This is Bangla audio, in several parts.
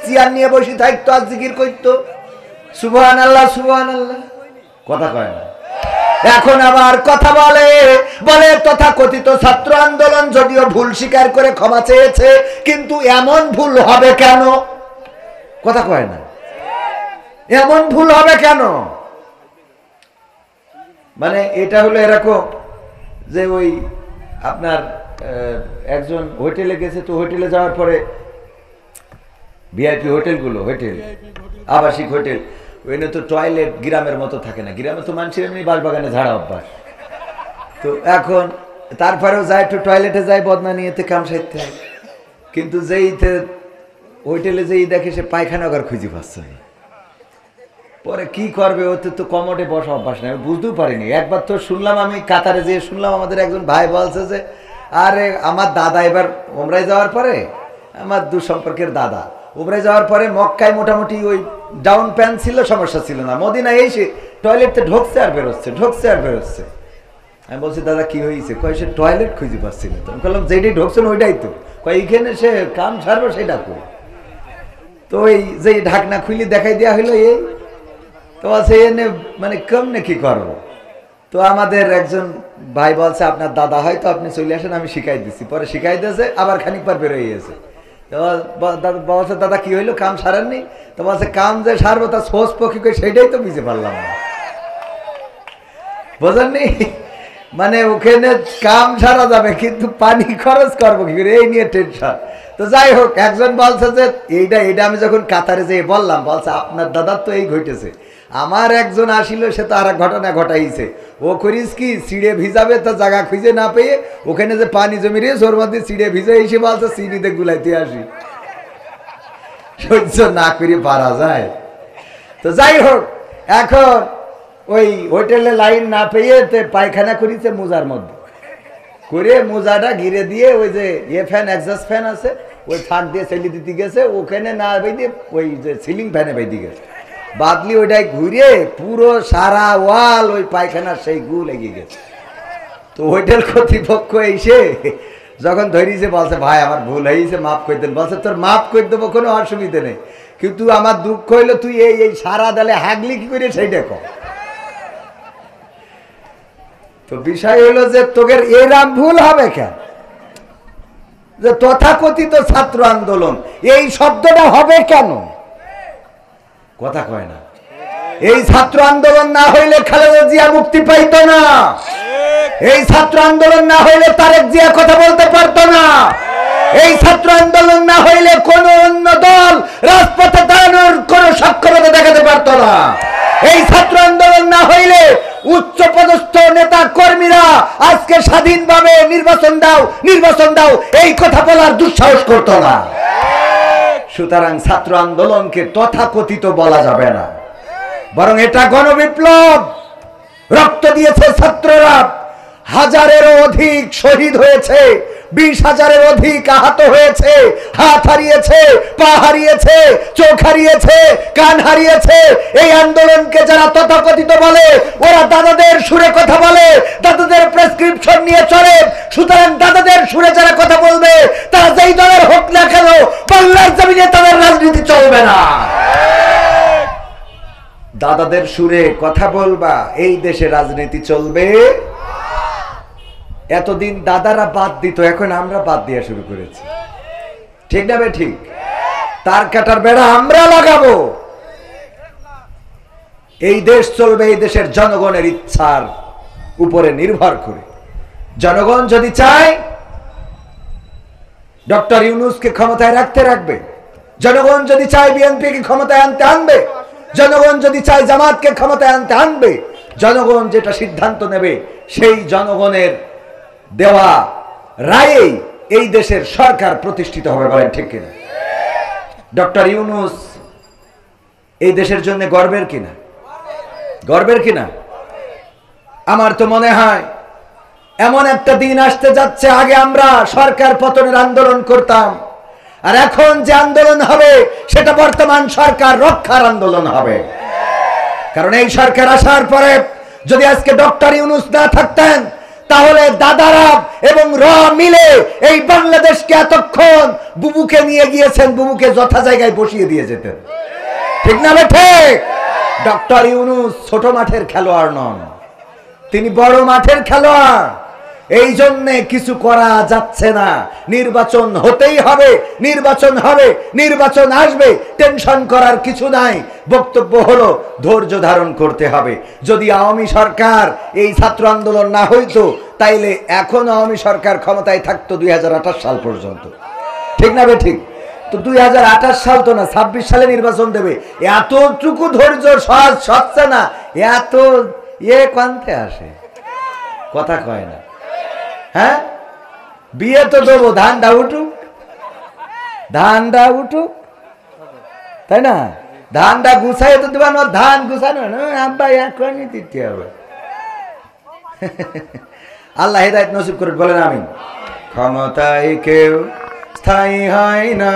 চেয়ার নিয়ে বসে থাকতো আর জিকির করতো সুবহানাল্লাহ সুবহানাল্লাহ, কথা কয় না। এখন আবার কথা বলে বলে তথাকথিত ছাত্র আন্দোলন যদিও ভুল স্বীকার করে ক্ষমা চেয়েছে, কিন্তু এমন ভুল হবে কেন? কথা কয় না, এমন ভুল হবে কেন? মানে এটা হলো এরকম যে ওই আপনার একজন হোটেলে গেছে, তো হোটেলে যাওয়ার পরে ভিআইপি হোটেলগুলো, হোটেল আবাসিক হোটেল, ওইখানে তো টয়লেট গ্রামের মতো থাকে না, গ্রামে তো মানুষের এমনি বাগানে ঝাড়া অভ্যাস। তো এখন তারপরেও যায় একটু টয়লেটে যায় বদনা নিয়েতে কাম সাইতে হয়, কিন্তু যেইতে হোটেলে যেই দেখে সে পায়খানা ঘর খুঁজে পাচ্ছে না। পরে কি করবে, ওতে তো কমোডে বসা অভ্যাস নেই, বুঝতেও পারিনি। একবার তো শুনলাম, আমি কাতারে যেয়ে শুনলাম, আমাদের একজন ভাই বলছে যে আরে আমার দাদা এবার ওমরায় যাওয়ার পরে, আমার দূর সম্পর্কের দাদা ওমরায় যাওয়ার পরে মক্কায় মোটামুটি ওই ডাউন প্যান্ট ছিল, সমস্যা ছিল না, মদিনায় এসে টয়লেটে ঢুকছে আর বেরোচ্ছে, ঢুকছে আর বেরোচ্ছে। আমি বলছি দাদা কি হয়েছে? কয় সে টয়লেট খুঁজে পাচ্ছি না। তো আমি বললাম যেটাই ঢুকছেন ওইটাই তো, কয় এইখানে সে কাম ছাড়বো সেটা কই। তো ওই যে ঢাকনা খুলি দেখাই দেওয়া হইলো, এই তো আছে এনে মানে কেমনে কি করবো। তো আমাদের একজন ভাই বলছে আপনার দাদা হয়, তো আপনি চলে আসেন, আমি শিখাই দিচ্ছি। পরে শিখাই দিয়েছে, আবার খানিক পর বেরোয় গেছে। বলছে দাদা কি হইলো, কাম সারেননি? তো বলছে কাম যে সারবো তা সোস পক্ষী করে সেইটাই তো বুঝতে পারলাম না, বোঝেননি? মানে ওখানে কাম সারা যাবে কিন্তু পানি খরচ করবো কি করে, এই নিয়ে টেনশন। তো যাই হোক, একজন বলছে যে এইটা আমি যখন কাতারে যেয়ে বললাম, বলছে আপনার দাদার তো এই ঘটেছে। আমার একজন আসিল, সে তো আর এক ঘটনা ঘটাইছে। ও করিস কি, চিড়ে ভিজাবে তো জায়গা খুঁজে না পেয়ে ওখানে যে পানি জমি রে ওর মধ্যে চিড়ে ভিজে এসে বলছে চিনিতে গুলাইতে আসি, সহ্য না করে পারা যায়। তো যাই হোক, এখন ওই হোটেলে লাইন না পেয়ে পায়খানা করিছে মোজার মধ্যে করে, মোজাটা ঘিরে দিয়ে ওই যে ফ্যান এক্সস্ট ফ্যান আছে ওই ফাঁক দিয়ে চেলি দিতে গেছে, ওখানে না বেঁধে ওই যে সিলিং ফ্যানে বেঁধে গেছে, বাদলি ওইটাই ঘুরে পুরো সারা ওয়াল ওই পায়খানার সেই গু লেগে গেছে। তো হোটেল কর্তৃপক্ষ এসে যখন ধরিয়েছে বলছে ভাই আমার ভুল হয়েছে, মাফ করে দেন। বলছে তোর মাফ করে দেবো, কোনো অসুবিধা নেই, কিন্তু আমার দুঃখ হইলো তুই এই সারা দালে হাগলি কি করে সেইটা কর। তো বিষয় হলো যে তোদের এরম ভুল হবে কেন, যে তথাকথিত ছাত্র আন্দোলন এই শব্দটা হবে কেন? কথা কয় না। এই ছাত্র আন্দোলন না হইলে খালেদা জিয়া মুক্তি পাইতো না, এই ছাত্র আন্দোলন না হইলে তারেক জিয়া কথা বলতে পারতো না, এই ছাত্র আন্দোলন না হইলে কোন অন্য দল রাজপথে দাঁড়ানোর কোন সক্ষমতা দেখাতে পারতো না, এই ছাত্র আন্দোলন না হইলে উচ্চ পদস্থ নেতা কর্মীরা আজকে স্বাধীনভাবে নির্বাচন দাও নির্বাচন দাও এই কথা বলার দুঃসাহস করতো না। সুতরাং ছাত্র আন্দোলনকে তথাকথিত বলা যাবে না, বরং এটা গণবিপ্লব। রক্ত দিয়েছে ছাত্ররা, হাজারেরও অধিক শহীদ হয়েছে, 20,000-এর অধিক আহত হয়েছে, হাত হারিয়েছে, পা হারিয়েছে, চোখ হারিয়েছে, কান হারিয়েছে। এই আন্দোলনকে যারা তথাকথিত বলে ওরা দাদাদের সুরে কথা বলে, দাদাদের প্রেসক্রিপশন নিয়ে চলে। সুতরাং দাদাদের সুরে যারা কথা বলবে তারা যেই দলের হোক না কেন বাংলার জমিনে তাদের রাজনীতি চলবে না। দাদাদের সুরে কথা বলবা, এই দেশে রাজনীতি চলবে। এতদিন দাদারা বাদ দিত, এখন আমরা বাদ দেওয়া শুরু করেছি, ঠিক না বে ঠিক? তার কাটার বেড়া আমরা লাগাবো। এই দেশ চলবে এই দেশের জনগণের ইচ্ছার উপরে নির্ভর করে। জনগণ যদি চায় ডক্টর ইউনূসকে ক্ষমতায় রাখবে, জনগণ যদি চায় বিএনপিকে ক্ষমতায় আনবে, জনগণ যদি চায় জামাতকে ক্ষমতায় আনবে, জনগণ যেটা সিদ্ধান্ত নেবে সেই জনগণের দেওয়া রায়েই এই দেশের সরকার প্রতিষ্ঠিত হবে, বলেন ঠিক কিনা? ডক্টর ইউনূস এই দেশের জন্য গর্বের কিনা? গর্বের কিনা? আমার তো মনে হয় এমন একটা দিন আসতে যাচ্ছে, আগে আমরা সরকার পতনের আন্দোলন করতাম, আর এখন যে আন্দোলন হবে সেটা বর্তমান সরকার রক্ষার আন্দোলন হবে। কারণ এই সরকার আসার পরে যদি আজকে ডক্টর ইউনূস না থাকতেন তাহলে দাদারা এবং র মিলে এই বাংলাদেশকে এতক্ষণ বুবুকে নিয়ে গিয়েছেন, বুবুকে যথা জায়গায় বসিয়ে দিয়ে যেতেন। ঠিক না ঠিক? ডক্টর ইউনূস ছোট মাঠের খেলোয়াড় নন, তিনি বড় মাঠের খেলোয়াড়। এই জন্যে কিছু করা যাচ্ছে না। নির্বাচন হতেই হবে, নির্বাচন হবে, নির্বাচন আসবে, টেনশন করার কিছু নাই। বক্তব্য হলো ধৈর্য ধারণ করতে হবে। যদি আওয়ামী সরকার এই ছাত্র আন্দোলন না হইতো, তাইলে এখন আওয়ামী সরকার ক্ষমতায় থাকতো 2028 সাল পর্যন্ত। ঠিক না ঠিক? তো 2028 সাল তো না, 26 সালে নির্বাচন দেবে। এতটুকু ধৈর্য সহজ হচ্ছে না, এত কান্তে আসে, কথা কয় না। হ্যাঁ, বিয়ে তো দেবো, ধানটা উঠুক, ধানটা উঠুক, তাই না? ধানটা গুছাই তো দেবা না, ধান গুছানো না, আব্বা এখনই দিতে হবে। আল্লাহ হেদায়েত নসিব করে, বলেন আমিন। ক্ষমতায় কেউ স্থায়ী হয় না,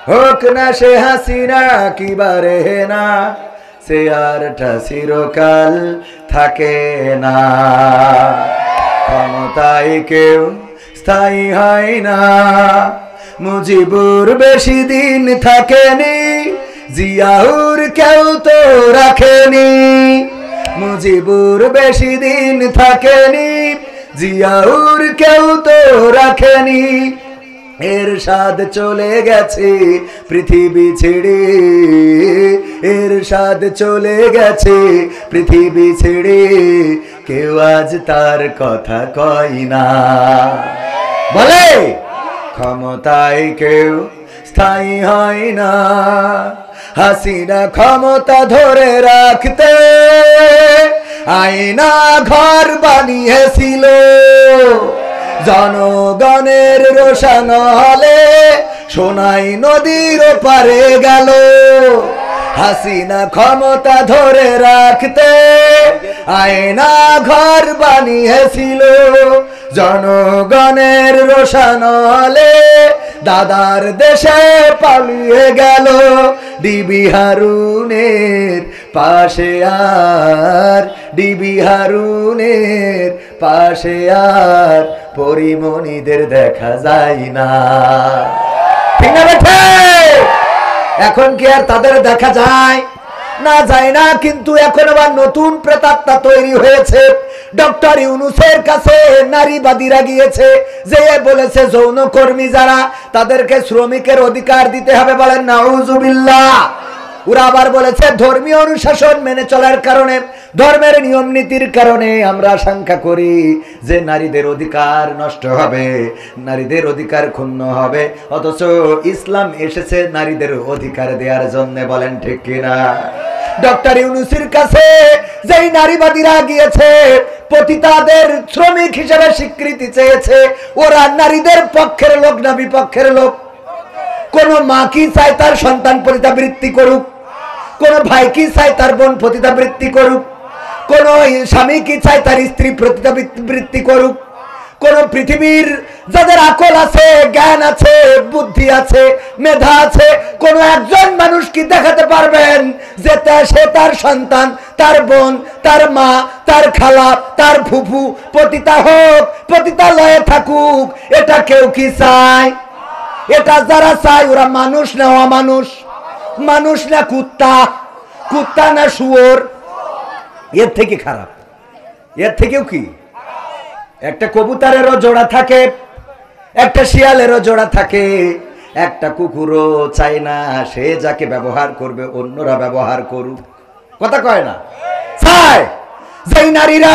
হোক না সে হাসিনা কিবারে না, সে আরটা চিরকাল থাকে না। ক্ষমতায় কেউ স্থায়ী হয় না, মুজিবুর বেশি দিন থাকেনি, জিয়াউর কেউ তো রাখেনি। মুজিবুর বেশি দিন থাকেনি, জিয়াউর কেউ তো রাখেনি। এরশাদ চলে গেছে পৃথিবী ছেড়ে, এরশাদ চলে গেছে পৃথিবী ছেড়ে, কেউ আজ তার কথা কয় না। বলে ক্ষমতায় কেউ স্থায়ী হয় না, হাসিনা ক্ষমতা ধরে রাখতে আয়না ঘর বানিয়েছিল, জনগণের রোশন হলে সোনাই নদীর পারে গেল। হাসিনা ক্ষমতা ধরে রাখতে আয়না ঘর বানিয়েছিল, জনগণের রোশন হলে দাদার দেশে পালিয়ে গেল। ডিবি হারুনের পাশে আর, ডিবি হারুনের পাশে আর পরিমণিদের দেখা যায় না। ঠিক না বেঠে? এখন কি আর তাদের দেখা যায় না? যায় না। কিন্তু এখন আবার নতুন প্রেতাত্মা তৈরি হয়েছে। ডক্টর ইউনূসের কাছে নারীবাদীরা গিয়েছে, যে বলেছে যৌনকর্মী যারা, তাদেরকে শ্রমিকের অধিকার দিতে হবে। বলেন নাউজুবিল্লাহ। ওরা আবার বলেছে ধর্মীয় অনুশাসন মেনে চলার কারণে, ধর্মের নিয়ম নীতির কারণে আমরা আশঙ্কা করি যে নারীদের অধিকার নষ্ট হবে, নারীদের অধিকার ক্ষুণ্ণ হবে। অথচ ইসলাম এসেছে নারীদের অধিকার দেওয়ার জন্য। বলেন ঠিক কিনা? ডক্টর ইউনূসের কাছে যেই নারীবাদীরা গিয়েছে, পতিতাদের শ্রমিক হিসেবে স্বীকৃতি চেয়েছে, ওরা নারীদের পক্ষের লোক না বিপক্ষের লোক? কোন মা কি চায় তার সন্তান পতিতাবৃত্তি করুক? কোন ভাই কি চায় তার বোন পতিতাবৃত্তি করুক? কোন স্বামী কি চায় তার স্ত্রী পতিতাবৃত্তি করুক? কোন পৃথিবীর যাদের আকল আছে, জ্ঞান আছে, বুদ্ধি আছে, মেধা আছে, কোন একজন মানুষ কি দেখাতে পারবেন যে সে তার সন্তান, তার বোন, তার মা, তার খালা, তার ফুফু পতিতা হোক, পতিতালয়ে থাকুক? এটা কেউ কি চায়? এটা যারা চায় ওরা মানুষ না অমানুষ? মানুষ না কুত্তা? কুত্তা না শুয়োর? এর থেকে খারাপ, এর থেকেও কি? একটা কবুতরেরও জোড়া থাকে, একটা শিয়ালেরও জোড়া থাকে, একটা কুকুরও চায় না সে যাকে ব্যবহার করবে অন্যরা ব্যবহার করুক। কথা কয় না? চায়। যেই নারীরা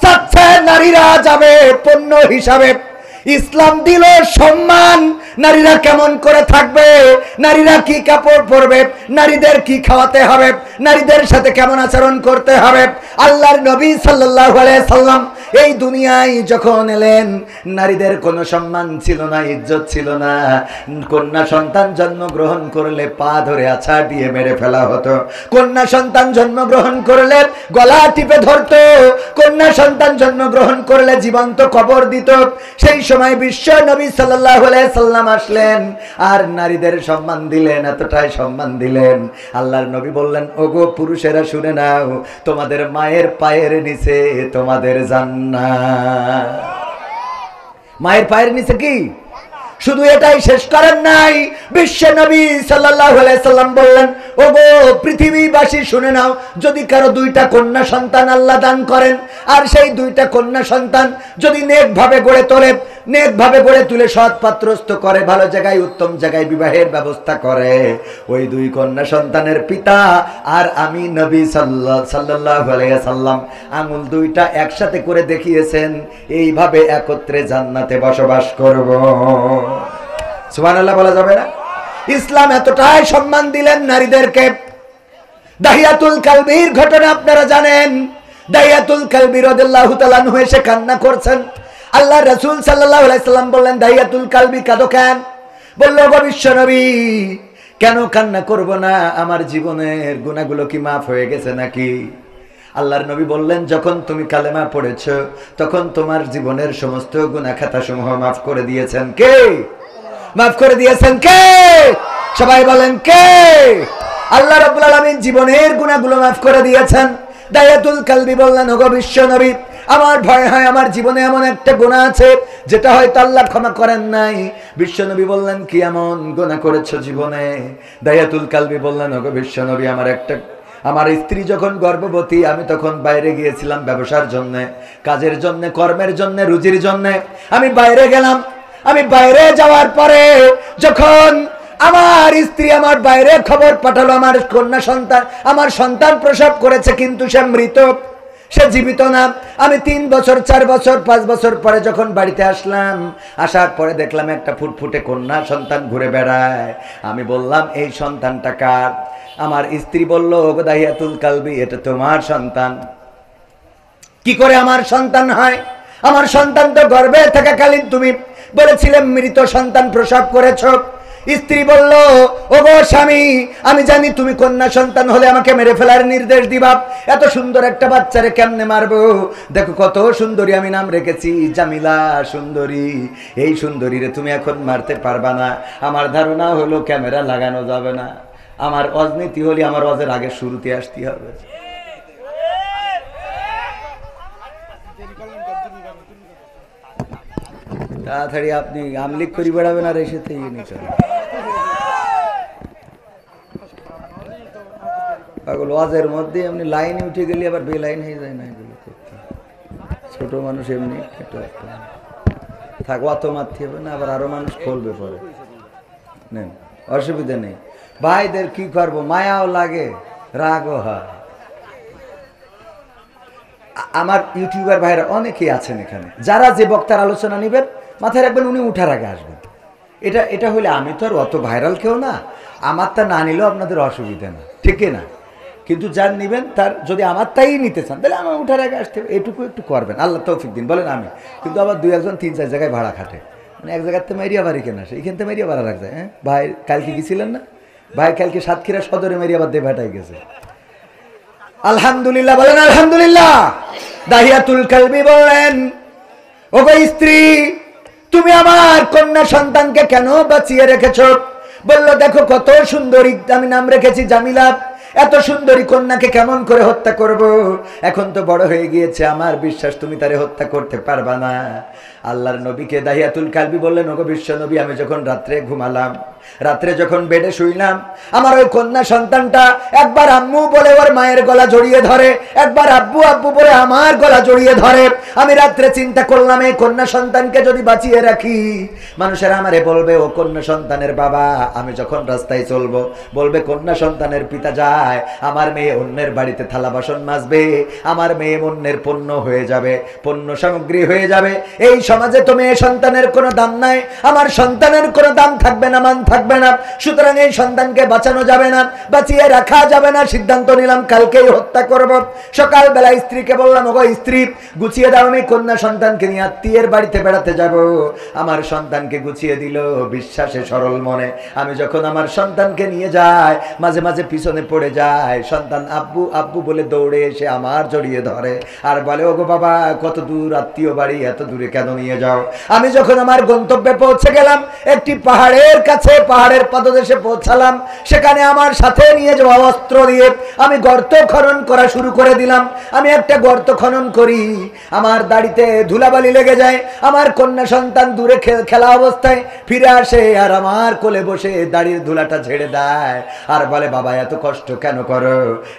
চাচ্ছে নারীরা যাবে পণ্য হিসাবে, ইসলাম দিল সম্মান, নারীরা কেমন করে থাকবে, নারীরা কি কাপড় পরবে, নারীদের কি খাওয়াতে হবে, নারীদের সাথে কেমন আচরণ করতে হবে। আল্লাহর নবী সাল্লাল্লাহু আলাইহি সাল্লাম এই দুনিয়ায় যখন এলেন, নারীদের কোনো সম্মান ছিল না, ইজ্জত ছিল না। কন্যা সন্তান জন্মগ্রহণ করলে পা ধরে আছাড় দিয়ে মেরে ফেলা হতো। কন্যা সন্তান জন্মগ্রহণ করলে গলা টিপে ধরতো। কন্যা সন্তান জন্মগ্রহণ করলে জীবন্ত কবর দিত। সেই সময় বিশ্ব নবী সাল্লাল্লাহু আলাইহি সাল্লাম আসলেন আর নারীদের সম্মান দিলেন, এতটাই সম্মান দিলেন। আল্লাহর নবী বললেন, ওগো পুরুষেরা শুনে নাও, তোমাদের মায়ের পায়ের নিচে তোমাদের জান্নাত জান্নাত। মায়ের পায়ের নিচে কি? শুধু এটাই শেষ করেন নাই, বিশ্ব নবী সাল্লাল্লাহু আলাইহি সাল্লাম বললেন, ওগো পৃথিবীবাসী শুনে নাও, যদি কারো দুইটা কন্যা সন্তান আল্লাহ দান করেন, আর সেই দুইটা কন্যা সন্তান যদি নেকভাবে গড়ে তোলে, নেকভাবে গড়ে তুলে সৎ পাত্রস্থ করে, ভালো জায়গায় উত্তম জায়গায় বিবাহের ব্যবস্থা করে, ওই দুই কন্যা সন্তানের পিতা আর আমি নবী সাল্লাল্লাহু আলাইহি সাল্লাম আঙুল দুইটা একসাথে করে দেখিয়েছেন, এইভাবে একত্রে জান্নাতে বসবাস করব। সুবহানাল্লাহ বলা যাবে না? ইসলাম এতটাই সম্মান দিলেন নারীদেরকে। দাহিয়াতুল কালবির ঘটনা আপনারা জানেন। দাহিয়াতুল কালবি রাদিয়াল্লাহু তাআলা আনহু এসে কান্না করছেন। আল্লাহ রাসূল সাল্লাল্লাহু আলাইহি সাল্লাম বললেন, দাহিয়াতুল কালবি কাঁদো কেন? বলল, গো বিশ্ব নবী, কেন কান্না করব না? আমার জীবনের গুনাহগুলো কি মাফ হয়ে গেছে নাকি? আল্লাহর নবী বললেন, যখন তুমি কালেমা পড়েছো তখন তোমার জীবনের সমস্ত গুনাহ খাতা সমূহ মাফ করে দিয়েছেন কে? মাফ করে দিয়েছেন কে? সবাই বলেন কে? আল্লাহ রাব্বুল আলামিন জীবনের গুনাহগুলো মাফ করে দিয়েছেন। দাহিয়াতুল কালবি বললেন, ওগো বিশ্ব নবী, আমার ভয় হয় আমার জীবনে এমন একটা গুনাহ আছে যেটা হয়তো আল্লাহ ক্ষমা করেন নাই। বিশ্ব নবী বললেন, কি এমন গুনাহ করেছো জীবনে? দাহিয়াতুল কালবি বললেন, ওগো বিশ্ব নবী, আমার স্ত্রী যখন গর্ভবতী, আমি তখন বাইরে গিয়েছিলাম ব্যবসার জন্য, কাজের জন্য, কর্মের জন্য, রুজির জন্য। আমি বাইরে গেলাম। আমি বাইরে যাওয়ার পরে যখন আমার স্ত্রী আমার বাইরে খবর পাঠালো, আমার সন্তান প্রসব করেছে, কিন্তু সে মৃত, সে জীবিত না। আমি 3 বছর 4 বছর 5 বছর পরে যখন বাড়িতে আসলাম, আসার পরে দেখলাম একটা ফুটফুটে কন্যা সন্তান ঘুরে বেড়ায়। আমি বললাম, এই সন্তানটা কার? আমার স্ত্রী বলল, ওগো দাহিয়াতুল কালবি, এটা তোমার সন্তান। কি করে আমার সন্তান হয়? আমার সন্তান তো গর্ভে থাকাকালীন তুমি বলেছিলে মৃত সন্তান প্রসব করেছ। স্ত্রী বলল, ওগো স্বামী, আমি জানি তুমি কন্যা সন্তান হলে আমাকে মেরে ফেলার নির্দেশ দিবা। এত সুন্দর একটা বাচ্চারে কেমনে মারবো? দেখো কত সুন্দরী, আমি নাম রেখেছি জামিলা, সুন্দরী। এই সুন্দরীরে তুমি এখন মারতে পারবা না। আমার ধারণা হলো ক্যামেরা লাগানো যাবে না। আমার অজনীতি হলে আমার অজের আগে শুরুতে আসতে হবে। তাড়াতাড়ি আপনি আমলিক করি বেড়াবেন আর এসেতে পাগল। ওয়াজের মধ্যে এমনি লাইনে উঠে গেলে আবার বেলাইন হয়ে যায় না, এগুলো করতে। ছোট মানুষ এমনি থাক, অত মারতে হবে না, আবার আরো মানুষ খুলবে পরে, নেন, অসুবিধা নেই। ভাইদের কি করবো, মায়াও লাগে, রাগও হয়। আমার ইউটিউবার ভাইরা অনেকেই আছেন এখানে, যারা যে বক্তার আলোচনা নেবেন মাথায় রাখবেন উনি উঠার আগে আসবেন। এটা হলে আমি তো আর অত ভাইরাল কেউ না, আমারটা না নিলেও আপনাদের অসুবিধা না, ঠিক না? কিন্তু যার নেবেন তার যদি আমার তাই নিতে চান তাহলে আমার উঠার আগে আসতে হবে, এটুকু একটু করবেন। আল্লাহ তৌফিক দিন, বলেন আমি। কিন্তু আবার 2-1 3-4 জায়গায় ভাড়া খাটে, মানে এক জায়গাতে মেরিয়া বাড়ি কেনা, এইখান থেকে মেরিয়া ভাড়া রাখ যায়। হ্যাঁ ভাই, কালকে গেছিলেন না ভাই? কালকে সাতক্ষীরা সদরে মেরিয়া বাদ দিয়ে ভাটাই গেছে। আলহামদুলিল্লাহ বলেন আলহামদুলিল্লাহ। দাহিয়াতুল কালবি বলেন, ওগো স্ত্রী, তুমি আমার কন্যা সন্তানকে কেন বাঁচিয়ে রেখেছ? বলল, দেখো কত সুন্দরী, আমি নাম রেখেছি জামিলা। এত সুন্দরী কন্যাকে কেমন করে হত্যা করব? এখন তো বড় হয়ে গিয়েছে, আমার বিশ্বাস তুমি তারে হত্যা করতে পারবা না। আল্লাহর নবীকে দাহিয়াতুল কালবি বললেন, ওগো বিশ্ব নবী, আমি যখন রাত্রে ঘুমালাম, রাত্রে যখন বেডে শুইলাম, আমার ওই কন্যা সন্তানটা একবার আম্মু বলে ওর মায়ের গলা জড়িয়ে ধরে, একবার আব্বু আব্বু বলে আমার গলা জড়িয়ে ধরে। আমি রাত্রে চিন্তা করলাম, এই কন্যা সন্তানকে যদি বাঁচিয়ে রাখি, মানুষেরা আমারে বলবে ও কন্যা সন্তানের বাবা। আমি যখন রাস্তায় চলবো বলবে কন্যা সন্তানের পিতা যায়। আমার মেয়ে অন্যের বাড়িতে থালা বাসন মাজবে, আমার মেয়ে অন্যের পণ্য হয়ে যাবে, পণ্য সামগ্রী হয়ে যাবে। এই সমাজে তো মেয়ে সন্তানের কোনো দাম নাই, আমার সন্তানের কোনো দাম থাকবে না, মান থাকবে না। সুতরাং এই সন্তানকে বাঁচানো যাবে না, বাঁচিয়ে রাখা যাবে না। সিদ্ধান্ত নিলাম কালকেই হত্যা করব। সকালবেলা স্ত্রীকে বললাম, ওগো স্ত্রী, গুছিয়ে দাও, আমি কন্যা সন্তানকে নিয়ে আত্মীয়ের বাড়িতে বেড়াতে যাব। আমার সন্তানকে গুছিয়ে দিল বিশ্বাসে সরল মনে। আমি যখন আমার সন্তানকে নিয়ে যাই, মাঝে মাঝে পিছনে পড়ে যায়, সন্তান আব্বু আব্বু বলে দৌড়ে এসে আমার জড়িয়ে ধরে আর বলে, ওগো বাবা, কত দূর আত্মীয় বাড়ি, এত দূরে কেন নিয়ে যাও? আমি যখন আমার গন্তব্যে পৌঁছে গেলাম, একটি পাহাড়ের কাছে পাহাড়ের পাদদেশে পৌঁছালাম। সেখানে আমার সাথে নিয়ে যাওয়া অস্ত্র দিয়ে আমি গর্ত খনন করা শুরু করে দিলাম। আমি একটা গর্ত খনন করি, আমার দাড়িতে ধুলাবালি লেগে যায়। আমার কন্যা সন্তান দূরে খেলা অবস্থায় ফিরে আসে আর আমার কোলে বসে দাড়ির ধুলাটা ঝেড়ে দেয় আর বলে, বাবা এত কষ্ট কেন করো?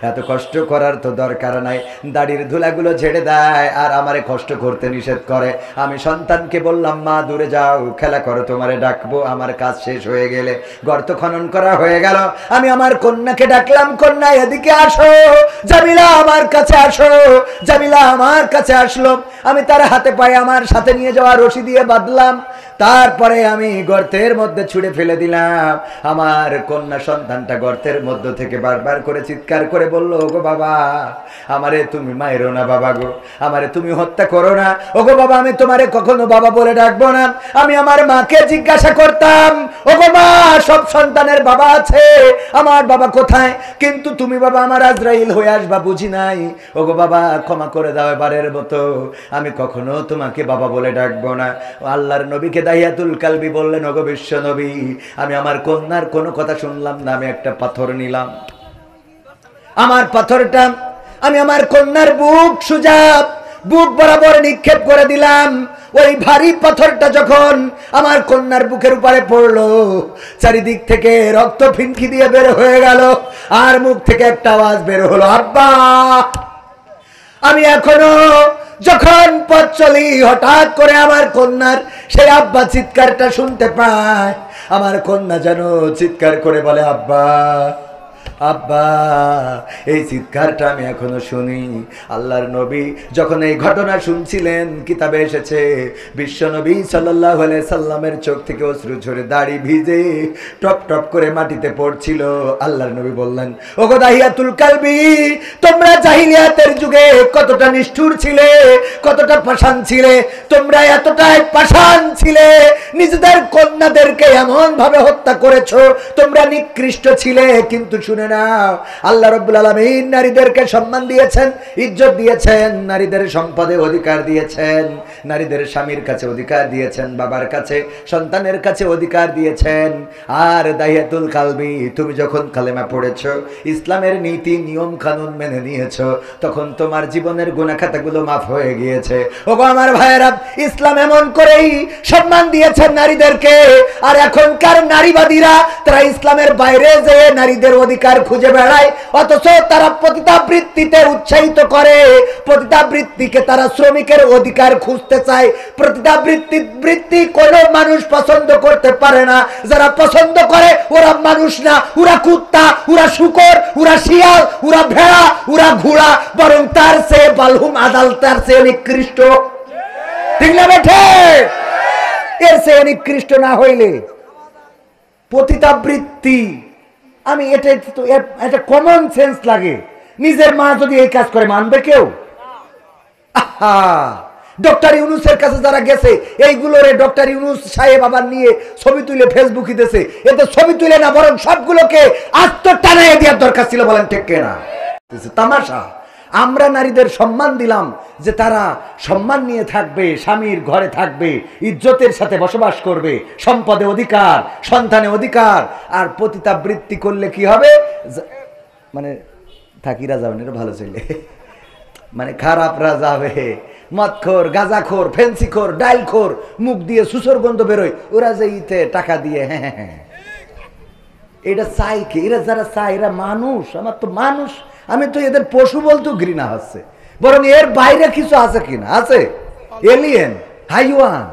এত কষ্ট করার তো দরকার নাই। দাড়ির ধুলাগুলো ঝেড়ে দেয় আর আমারে কষ্ট করতে নিষেধ করে। আমি সন্তানকে বললাম, মা দূরে যাও, খেলা করো, তোমারে ডাকবো আমার কাজ শেষ হয়ে গেলে। গর্ত খনন করা হয়ে গেল। আমি আমার কন্যাকে ডাকলাম, কন্যা এদিকে আসো, জামিলা আমার কাছে আসো। জামিলা আমার কাছে আসলো। আমি তার হাতে পায়ে আমার সাথে নিয়ে যাওয়া রশি দিয়ে বাঁধলাম। তারপরে আমি গর্তের মধ্যে ছুঁড়ে ফেলে দিলাম। আমার কন্যা সন্তানটা গর্তের মধ্য থেকে বারবার করে চিৎকার করে বলল, ওগো বাবা, আমারে তুমি মাইরো না বাবা গো, আমারে তুমি হত্যা করো না। ওগো বাবা, আমি তোমারে কখনো বাবা বলে ডাকবো না। আমি আমার মাকে জিজ্ঞাসা করতাম, ওগো মা, সব সন্তানের বাবা আছে, আমার বাবা কোথায়? কিন্তু তুমি বাবা আমার আজরাইল হয়ে আসবা বুঝি নাই। ওগো বাবা, ক্ষমা করে দাও এবারের মতো, আমি কখনো তোমাকে বাবা বলে ডাকবো না। আল্লাহর নবীকে দাহিয়াতুল কালবি বললেন, ওগো বিশ্ব নবী, আমি আমার কন্যার কোনো কথা শুনলাম না। আমি একটা পাথর নিলাম, আমার পাথরটা আমি আমার কন্যার বুক বরাবর নিক্ষেপ করে দিলাম। ওই ভারী পাথরটা যখন আমার কন্যার বুকের উপরে পড়লো, চারিদিক থেকে রক্ত ফিনকি দিয়ে বের হয়ে গেল আর মুখ থেকে একটা আওয়াজ বের হলো, আব্বা। আমি এখনো যখন পথ চলি হঠাৎ করে আমার কন্যার সেই আব্বা চিৎকারটা শুনতে পায়। আমার কন্যা যেন চিৎকার করে বলে, আব্বা আব্বা। এই চিৎকারটা আমি এখনো শুনি। আল্লাহর নবী যখন এই ঘটনা শুনছিলেন, কিতাবে এসেছে বিশ্ব নবী সাল্লাল্লাহু আলাইহি সাল্লামের চোখ থেকে অশ্রু ঝরে দাড়ি ভিজে টপ টপ করে মাটিতে পড়ছিল। আল্লাহর নবী বললেন, ওগো দাহিয়াতুল কালবি, তোমরা জাহিলিয়াতের যুগে কতটা নিষ্ঠুর ছিলে, কতটা পাষাণ ছিলে। তোমরা এতটাই পাষাণ ছিলে, নিজেদের কন্যাদেরকে এমন ভাবে হত্যা করেছো, তোমরা নিকৃষ্ট ছিলে। কিন্তু শুনে নাও, আল্লাহ রাব্বুল আলামিন নারীদেরকে সম্মান দিয়েছেন, ইজ্জত দিয়েছেন, নারীদের সম্পদে অধিকার দিয়েছেন, নারীদের স্বামীর কাছে অধিকার দিয়েছেন, বাবার কাছে, সন্তানের কাছে অধিকার দিয়েছেন। আর দাহিয়াতুল কালবি, তুমি যখন কালেমা পড়েছো, ইসলামের নীতি নিয়ম কানুন মেনে নিয়েছো, তখন তোমার জীবনের গুনাহ খাতাগুলো মাফ হয়ে গিয়েছে। ওগো আমার ভাইয়েরা, ইসলাম এমন করেই সম্মান দিয়েছেন নারীদেরকে। আর এখনকার নারীবাদীরা তারা ইসলামের বাইরে যেয়ে নারীদের অধিকার খুঁজে বেড়ায়, অথচ তারা পতিতাবৃত্তিতে উৎসাহিত করে। পতিতাবৃত্তিকে তারা শ্রমিকের অধিকার খুঁজতে চায়। পতিতাবৃত্তি কোনো মানুষ পছন্দ করতে পারে না। যারা পছন্দ করে ওরা মানুষ না, ওরা কুত্তা, ওরা শূকর, ওরা শিয়াল, ওরা ভেড়া, ওরা ঘোড়া, বরং তার চেয়ে বালহুম আদাল, তার চেয়ে নিকৃষ্ট। ঠিক না বেঠে? এর চেয়ে নিকৃষ্ট না হইলে পতিতাবৃত্তি, আমি এটা তো একটা কমন সেন্স লাগে। নিজের মা যদি এই কাজ করে, মানবে কেউ? আহা, ডক্টর ইউনূসের কাছে যারা গেছে, এইগুলোরে ডক্টর ইউনূস সাহেব আবার নিয়ে ছবি তুলে ফেসবুকে দিতেছে। এতে ছবি তুলে না, বরং সবগুলোকে আত্মটানায় দেওয়ার দরকার ছিল। বলেন ঠিক কিনা? তামাশা। আমরা নারীদের সম্মান দিলাম যে তারা সম্মান নিয়ে থাকবে, স্বামীর ঘরে থাকবে, ইজ্জতের সাথে বসবাস করবে, সম্পদে অধিকার, সন্তানে অধিকার। আর পতিতাবৃত্তি করলে কি হবে? মানে থাকিরা যাবেন, এটা ভালো ছেলে, মানে খারাপরা যাবে, মদখোর, গাঁজাখোর, ফেন্সিখোর, ডাইলখোর, মুখ দিয়ে সুসর গন্ধ বেরোয়, ওরা যে ইতে টাকা দিয়ে, হ্যাঁ হ্যাঁ, এটা চাই কি? এরা যারা চায়, এরা মানুষ। আমার তো মানুষ, আমি তো এদের পশু বলতেও ঘৃণা হচ্ছে। বরং এর বাইরে কিছু আছে কিনা? আছে এলিয়েন, হাইওয়ান।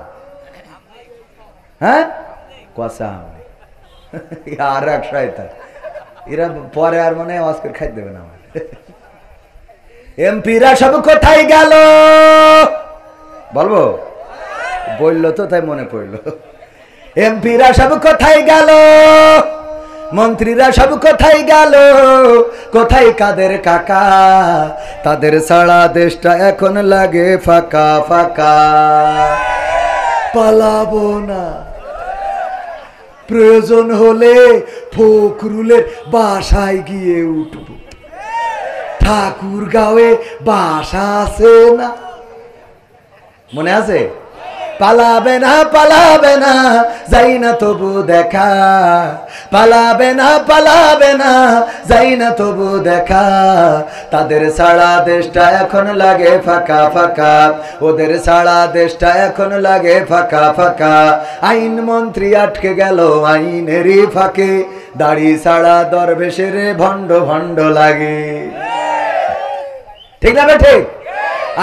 হ্যাঁ, কসা আর এক শয়তান। এরা পরে আর মনে হয় অস্কার খাই দেবে না। আমার এমপিরা সব কোথায় গেল বলবো? বললো তো তাই মনে পড়লো। এমপিরা সব কোথায় গেল, মন্ত্রীরা সব কোথায় গেল, কোথায় কাদের কাকা? তাদের সারা দেশটা এখন লাগে ফাঁকা ফাঁকা। পালাবো না, প্রয়োজন হলে ফখরুলের বাসায় গিয়ে উঠবো। ঠাকুরগাঁওয়ে বাসা আছে না? মনে আছে? পালাবে না পালাবে না যাই না তবু দেখা, পালাবে না পালাবে না যাই না তবু দেখা। তাদের সারা দেশটা এখন লাগে ফাঁকা ফাঁকা, ওদের সারা দেশটা এখন লাগে ফাঁকা ফাঁকা। আইন মন্ত্রী আটকে গেল আইনেরই ফাঁকে, দাড়ি সারা দরবেশের ভণ্ড ভণ্ড লাগে। ঠিক না ঠিক?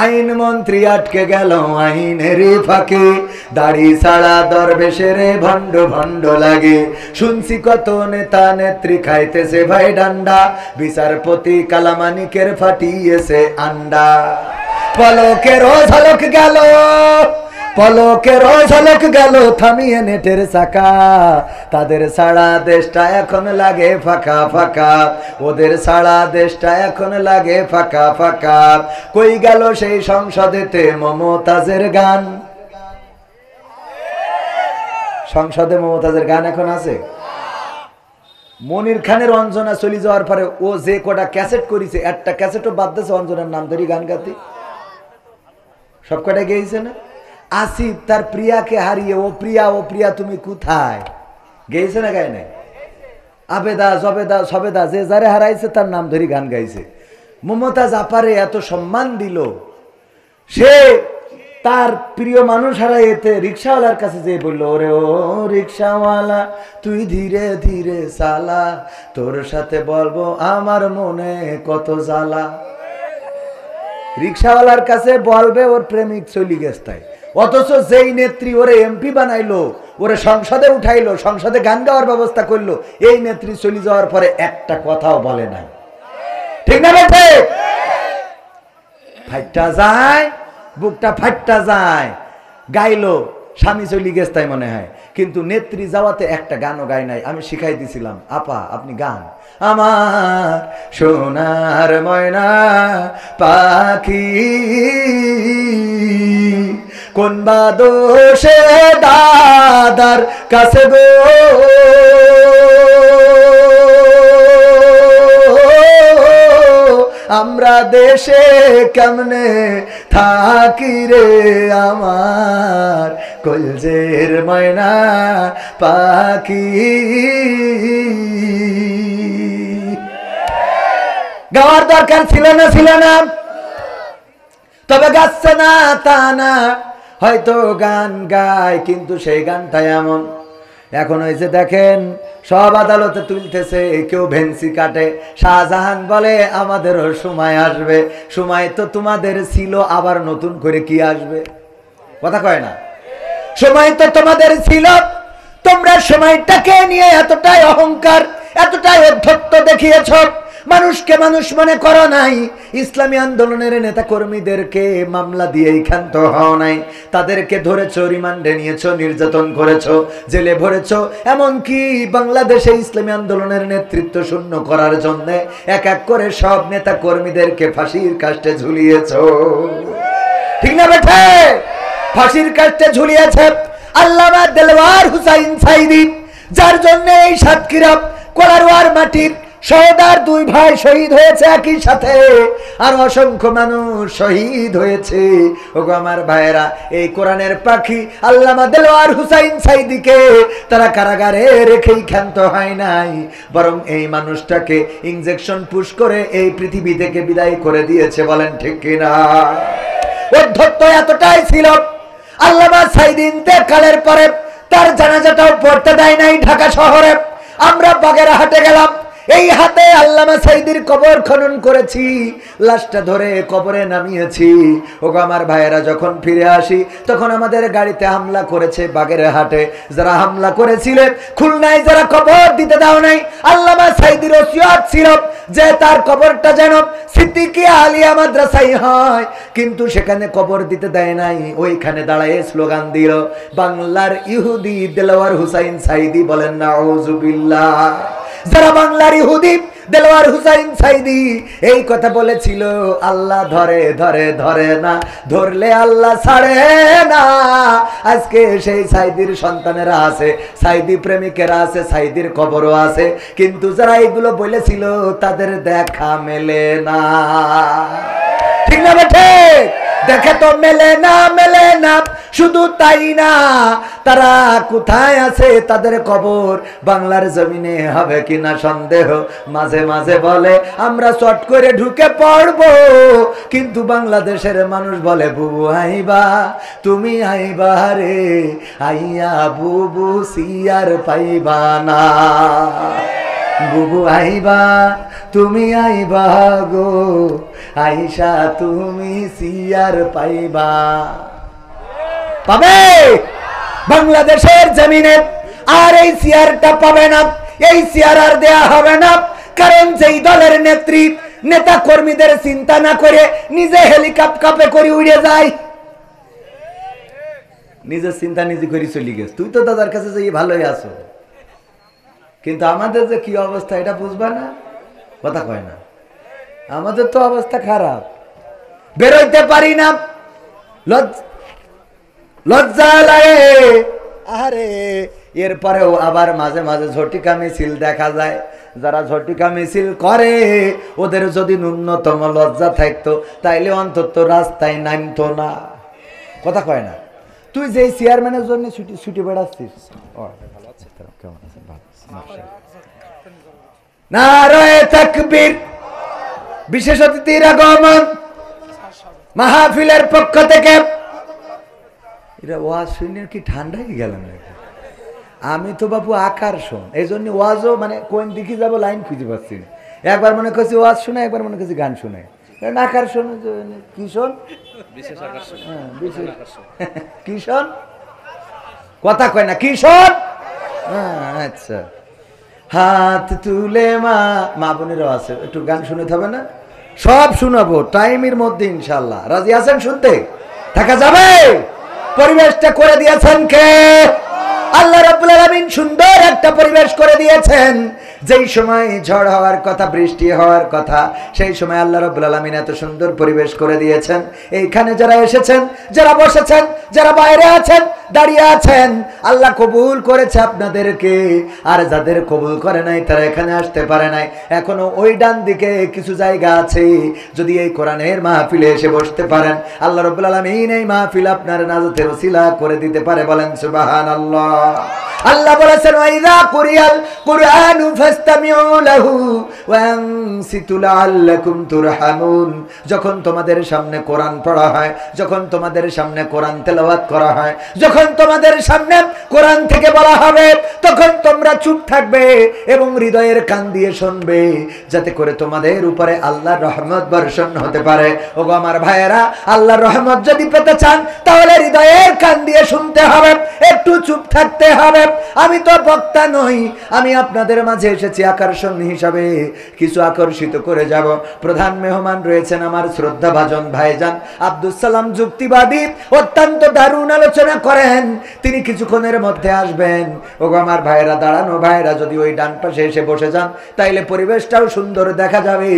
আইন মন্ত্রী আটকে গেল আইনেরই ফাঁকে, দাড়ি ছাড়া দরবেশের ভণ্ড ভণ্ড লাগে। শুনছি কত নেতা নেত্রী খাইতেছে ভাই ডান্ডা, বিচারপতি কালামানিকের ফাটিয়েছে আন্ডা। পলকের ঝলক গেল, পলকের ঝলক গেল থামিয়ে নেটের চাকা। তাদের সারা দেশটা এখন লাগে ফাঁকা ফাঁকা, ওদের সারা দেশটা এখন লাগে ফাঁকা ফাঁকা। কই গেল সেই সংসদেতে মমতাজের গান? সংসদে মমতাজের গান এখন আছে? মনির খানের অঞ্জনা চলে যাওয়ার পরে ও যে কটা ক্যাসেট করেছে, একটা ক্যাসেটও বাদ দিয়েছে অঞ্জনার নাম ধরে গান গাতে। সব কটা গেয়েছে না? আসিফ তার প্রিয়াকে হারিয়ে ও প্রিয়া ও প্রিয়া তুমি কোথায় গেয়েছে না গায় নাই? আবেদা জবেদা সবেদা যে যারে হারাইছে তার নাম ধরে গান গাইছে। মমতাজ আপারে এত সম্মান দিল, সে তার প্রিয় মানুষ হারাইতে রিক্সাওয়ালার কাছে যে বললো, ওরে ও রিক্সাওয়ালা তুই ধীরে ধীরে চালা, তোর সাথে বলবো আমার মনে কত জ্বালা। রিক্সাওয়ালার কাছে বলবে ওর প্রেমিক চলি গেছে। অথচ যেই নেত্রী ওরে এমপি বানাইলো, ওরে সংসদে উঠাইলো, সংসদে গান গাওয়ার ব্যবস্থা করলো, এই নেত্রী চলে যাওয়ার পরে একটা কথাও বলে নাই। ঠিক না বেঠে? ফাইটটা যায়, বুকটা ফাইটটা যায়। গাইলো, স্বামী চলি গেছে তাই মনে হয়, কিন্তু নেত্রী যাওয়াতে একটা গানও গায় নাই। আমি শিখাই দিছিলাম, আপা আপনি গান। আমার সোনার ময়না পাখি কোন বা দোষে দাদার কাছে গো, আমরা দেশে কেমনে থাকি রে আমার কলজের ময়না পাখি। গাওয়ার দরকার ছিল না, ছিল না, তবে গাচ্ছে না তা না, হয়তো গান গায় কিন্তু সেই গানটা এমন। এখন হয়েছে দেখেন সব আদালতে তুলতেছে, কেউ ভেন্সি কাটে। শাহজাহান বলে আমাদেরও সময় আসবে। সময় তো তোমাদের ছিল, আবার নতুন করে কি আসবে? কথা কয় না? সময় তো তোমাদের ছিল, তোমরা সময়টাকে নিয়ে এতটাই অহংকার, এতটাই অধ্যত্ত দেখিয়েছ, মানুষকে মানুষ মনে করো নাই। ইসলামী আন্দোলনের নেতা কর্মীদেরকে মামলা দিয়েই ক্ষান্ত হও নাই, তাদেরকে ধরেছ, রিমান্ডে নিয়েছ, নির্যাতন করেছ, জেলে ভরেছ। এমনকি বাংলাদেশে ইসলামী আন্দোলনের নেতৃত্ব শূন্য করার জন্য এক এক করে সব নেতা কর্মীদেরকে ফাঁসির কাস্টে ঝুলিয়েছ। ঠিক না বেঠে? ফাঁসির কাস্টে ঝুলিয়েছে আল্লামা দেলওয়ার হুসাইন সাইদি, যার জন্য এই সাতক্ষীরা কোলারওয়ার মাটির সহদার দুই ভাই শহীদ হয়েছে একই সাথে, আর অসংখ্য মানুষ শহীদ হয়েছে। ওগো আমার ভাইয়েরা, এই কোরআনের পাখি আল্লামা দেলওয়ার হুসাইন সাইদিকে তারা কারাগারে রেখেই ক্ষান্ত হয় নাই, বরং এই মানুষটাকে ইনজেকশন পুশ করে এই পৃথিবী থেকে বিদায় করে দিয়েছে। বলেন ঠিক কিনা? অধ্যত্ত এতটাই ছিল, আল্লামা সাইদি ইন্তেকালের পরে তার জানাজাটাও পড়তে দেয় নাই ঢাকা শহরে। আমরা বাগেরহাটে গেলাম, এই হাতে আল্লামা সাইদির কবর খনন করেছি, লাশটা ধরে কবরে নামিয়েছি। ওগো আমার ভাইয়েরা, যখন ফিরে আসি তখন আমাদের গাড়িতে হামলা করেছে বাগেরহাটে। যারা হামলা করেছিলেন, খুলনায় যারা কবর দিতে দাও নাই, আল্লামা সাইদির ওসিয়ত ছিল যে তার কবরটা যেন সিদ্দিকিয়া আলিয়া মাদ্রাসায় হয়, কিন্তু সেখানে কবর দিতে দেয় নাই। ওইখানে দাঁড়ায় স্লোগান দিল, বাংলার ইহুদি দেলওয়ার হুসাইন সাইদি। বলেন নাউজুবিল্লাহ। যারা বাংলার ইহুদি দেলওয়ার হুসাইন সাইদি এই কথা বলেছিল, আল্লাহ ধরে ধরে ধরে না, ধরলে আল্লাহ ছাড়ে না। আজকে সেই সাইদির সন্তানেরা আছে, সাইদি প্রেমিকেরা আছে, সাইদির কবরও আছে, কিন্তু যারা এগুলো বলেছিল তাদের দেখা মেলে না। ঠিক না বেঠে? দেখে তো মেলে না, শুধু তাই না, তারা কোথায় আছে তাদের কবর বাংলার জমিনে হবে কিনা সন্দেহ। মাঝে মাঝে বলে আমরা চট করে ঢুকে পড়বো, কিন্তু বাংলাদেশের মানুষ বলে বুবু আইবা, তুমি আইবা রে, আইয়া বুবু সিয়ার পাইবা না। বুবু আইবা, তুমি আইবা গো, আইসা তুমি সিয়ার পাইবা। পাবে বাংলাদেশের জমিনে আর এই সিয়ারটা পাবে না, এই সিয়ার আর দেয়া হবে না। কারণ যেই দলের নেতা কর্মীদের চিন্তা না করে নিজে হেলিকপ্টারে করে উড়ে যায়, নিজের চিন্তা নিজে করে চলে গেছে। তুই তো দাদার কাছে যে ভালোই আছো, কিন্তু আমাদের যে কি অবস্থা এটা বুঝবা না, কথা কয় না। আমাদের তো অবস্থা খারাপ, বেরোইতে পারি না, লজ্জা লাগে। আরে এরপরেও আবার মাঝে মাঝে ঝটিকা মিছিল দেখা যায়। যারা ঝটিকা মিছিল করে ওদের যদি ন্যূনতম লজ্জা থাকতো তাইলে অন্তত রাস্তায় নামতো না, কথা কয় না। তুই যে চেয়ারম্যানের জন্য ছুটি বেড়াচ্ছিস, নারায়ে তাকবীর, বিশেষ অতিথির আগমন মাহফিলের পক্ষ থেকে। এটা ওয়াজ শুনে কি ঠান্ডা হয়ে গেল নাকি? আমি তো বাবু আকর্ষণ, এই জন্য ওয়াজও মানে কোন দিকে যাবো লাইন খুঁজে পাচ্ছি না। একবার মনে করছি ওয়াজ শুনে, একবার মনে করছি গান শুনে। আকর্ষণ কিশোর, কিশোর কথা কয় না, কিশোর। আচ্ছা, হাত তুলে মা বোনেরও আছে, একটু গান শুনে হবে না? সব শোনাবো টাইমের মধ্যে ইনশাল্লাহ। রাজি আছেন শুনতে? থাকা যাবে? পরিবেশটা করে দিয়েছেন কে? আল্লাহ রাব্বুল আলামিন সুন্দর একটা পরিবেশ করে দিয়েছেন। যেই সময় ঝড় হওয়ার কথা, বৃষ্টি হওয়ার কথা, সেই সময় আল্লাহ রাব্বুল আলামিন এত সুন্দর পরিবেশ করে দিয়েছেন। এইখানে যারা এসেছেন, যারা বসেছেন, যারা বাইরে আছেন, দাঁড়িয়ে আছেন, আল্লাহ কবুল করেছে আপনাদেরকে। আর যাদের কবুল করে নাই তারা এখানে আসতে পারে নাই। এখনো ওই ডান দিকে কিছু জায়গা আছে, যদি এই কোরআনের মাহফিলে এসে বসতে পারেন, আল্লাহ রাব্বুল আলামিন এই মাহফিল আপনার নাজাতের ওসিলা করে দিতে পারে। বলেন সুবহানাল্লাহ। আল্লাহ বলেছেন ওয়াইযা কুরিয়াল কুরআনু ফাসতামিউ লাহু ওয়া আনসিতু লাআল্লাকুম তুরহামুন। যখন তোমাদের সামনে কোরআন পড়া হয়, যখন তোমাদের সামনে কোরআন তেলাওয়াত করা হয়, যখন তোমাদের সামনে কোরআন থেকে বলা হবে, তখন তোমরা চুপ থাকবে এবং হৃদয়ের কান দিয়ে শুনবে, যাতে করে তোমাদের উপরে আল্লাহর রহমত বর্ষণ হতে পারে। ওগো আমার ভাইয়েরা, আল্লাহর রহমত যদি পেতে চান তাহলে হৃদয়ের কান দিয়ে শুনতে হবে, একটু চুপ থাকতে হবে। আমি তো বক্তা নই, আমি আপনাদের মাঝে এসেছি আকর্ষণ হিসাবে, কিছু আকর্ষিত করে যাব। প্রধান মেহমান রয়েছেন আমার শ্রদ্ধাভাজন ভাইজান আব্দুল সালাম যুক্তিবাদী, অত্যন্ত দারুণ আলোচনা করেন, তিনি কিছুক্ষণের মধ্যে আসবেন। ওগো আমার ভাইয়েরা, দাঁড়ানো ভাইয়েরা যদি ওই ডান পাশে এসে বসে যান তাইলে পরিবেশটাও সুন্দর দেখা যাবে।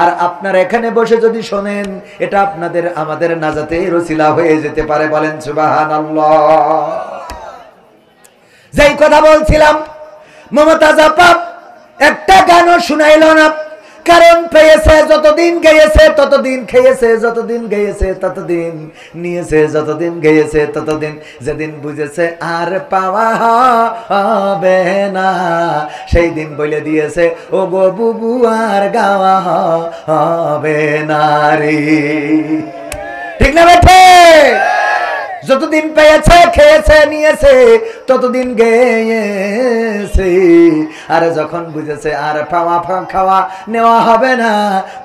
আর আপনারা এখানে বসে যদি শোনেন, এটা আপনাদের আমাদের নাজাতের ওসিলা হয়ে যেতে পারে। বলেন সুবহানাল্লাহ। যেই কথা বলছিলাম, মমতাজ আপা একটা গানও শুনাইল না, কারণ পেয়েছে যতদিন গেয়েছে ততদিন খেয়েছে, যতদিন গেয়েছে ততদিন নিয়েছে, যতদিন গেয়েছে ততদিন, যেদিন বুঝেছে আর পাওয়া হবে না সেই দিন বলে দিয়েছে ও গো বুবু আর গাওয়া হবে না রে। ঠিক না বেঠে? যতদিন পেয়েছে, খেয়েছে, নিয়েছে, ততদিন গেয়েছে। আর যখন বুঝেছে আর খাওয়া নেওয়া হবে না,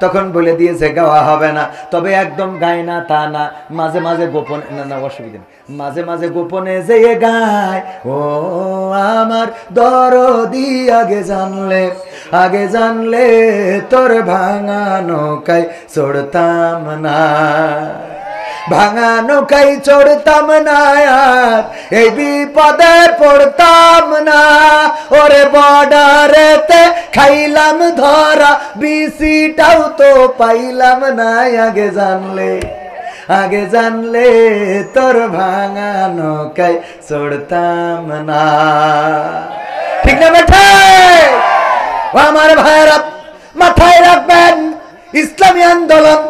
তখন বলে দিয়েছে গাওয়া হবে না। তবে একদম গায় না তা না, মাঝে মাঝে গোপনে, না অসুবিধা নেই, মাঝে মাঝে গোপনে যেয়ে গায় ও আমার দরদি আগে জানলে তোর ভাঙা নৌকায় চড়তাম না, ভাঙা নৌকায় চড়তাম না, আর এই বিপদে পড়তাম না। ওরে বর্ডারেতে খাইলাম ধরা, বিসিটাও তো পাইলাম না। আগে জানলে তোর ভাঙা নৌকায় চড়তাম না। ঠিক না বেটা? আমার ভাইয়েরা মাথায় রাখবেন, ইসলামী আন্দোলন,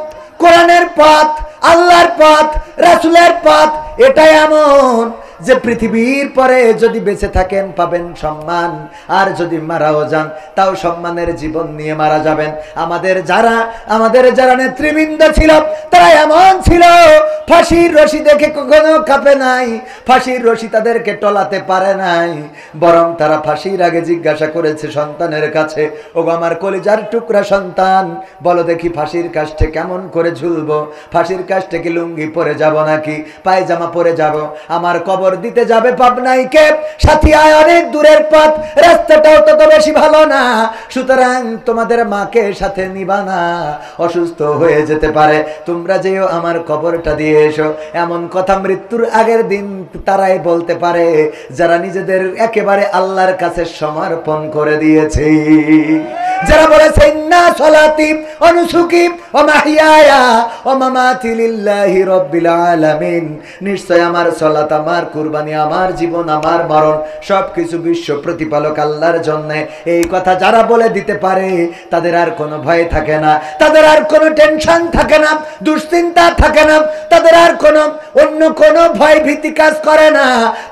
কোরআনের পথ, আল্লাহর পথ, রাসূলের পথ এটাই এমন যে পৃথিবীর পরে যদি বেঁচে থাকেন পাবেন সম্মান, আর যদি মারাও যান তাও সম্মানের জীবন নিয়ে মারা যাবেন। আমাদের যারা নেতৃবৃন্দ ছিল তারা এমন ছিল, ফাঁসির রশি দেখে কখনো কাঁপে নাই, ফাঁসির রশি তাদেরকে টলাতে পারে নাই, বরং তারা ফাঁসির আগে জিজ্ঞাসা করেছে সন্তানের কাছে, ওগো আমার কলিজার টুকরা সন্তান, বলো দেখি ফাঁসির কাষ্ঠে কেমন করে ঝুলবো, ফাঁসির কাষ্ঠে কি লুঙ্গি পরে যাব নাকি পায়জামা পরে যাব, আমার কবর দিতে যাবে পাবনাই কে, সাথী আয় অনেক দূরের পথ, রাস্তাটাও তত বেশি ভালো না, সুতরাং তোমাদের মাকে সাথে নিবা না, অসুস্থ হয়ে যেতে পারে, তোমরা যেও আমার কবরটা দিয়ে এসো। এমন কথা মৃত্যুর আগের দিন তারাই বলতে পারে যারা নিজেদের একেবারে আল্লাহর কাছে সমর্পণ করে দিয়েছে, যারা বলেছে ইন্না সলাতি ওয়া নুসুকি ওয়া মাহইয়ায়া ওয়া মামাতি লিল্লাহি রাব্বিল আলামিন, নিশ্চয় আমার সালাত, আমার কুরবানি, আমার জীবন, আমার মরণ সবকিছু বিশ্ব প্রতিপালক আল্লাহর জন্য। এই কথা যারা বলে দিতে পারে তাদের আর কোনো ভয় থাকে না, তাদের আর কোনো টেনশন থাকে না, দুশ্চিন্তা থাকে না, তাদের আর কোনো অন্য কোনো ভয় ভীতি কাজ করে না।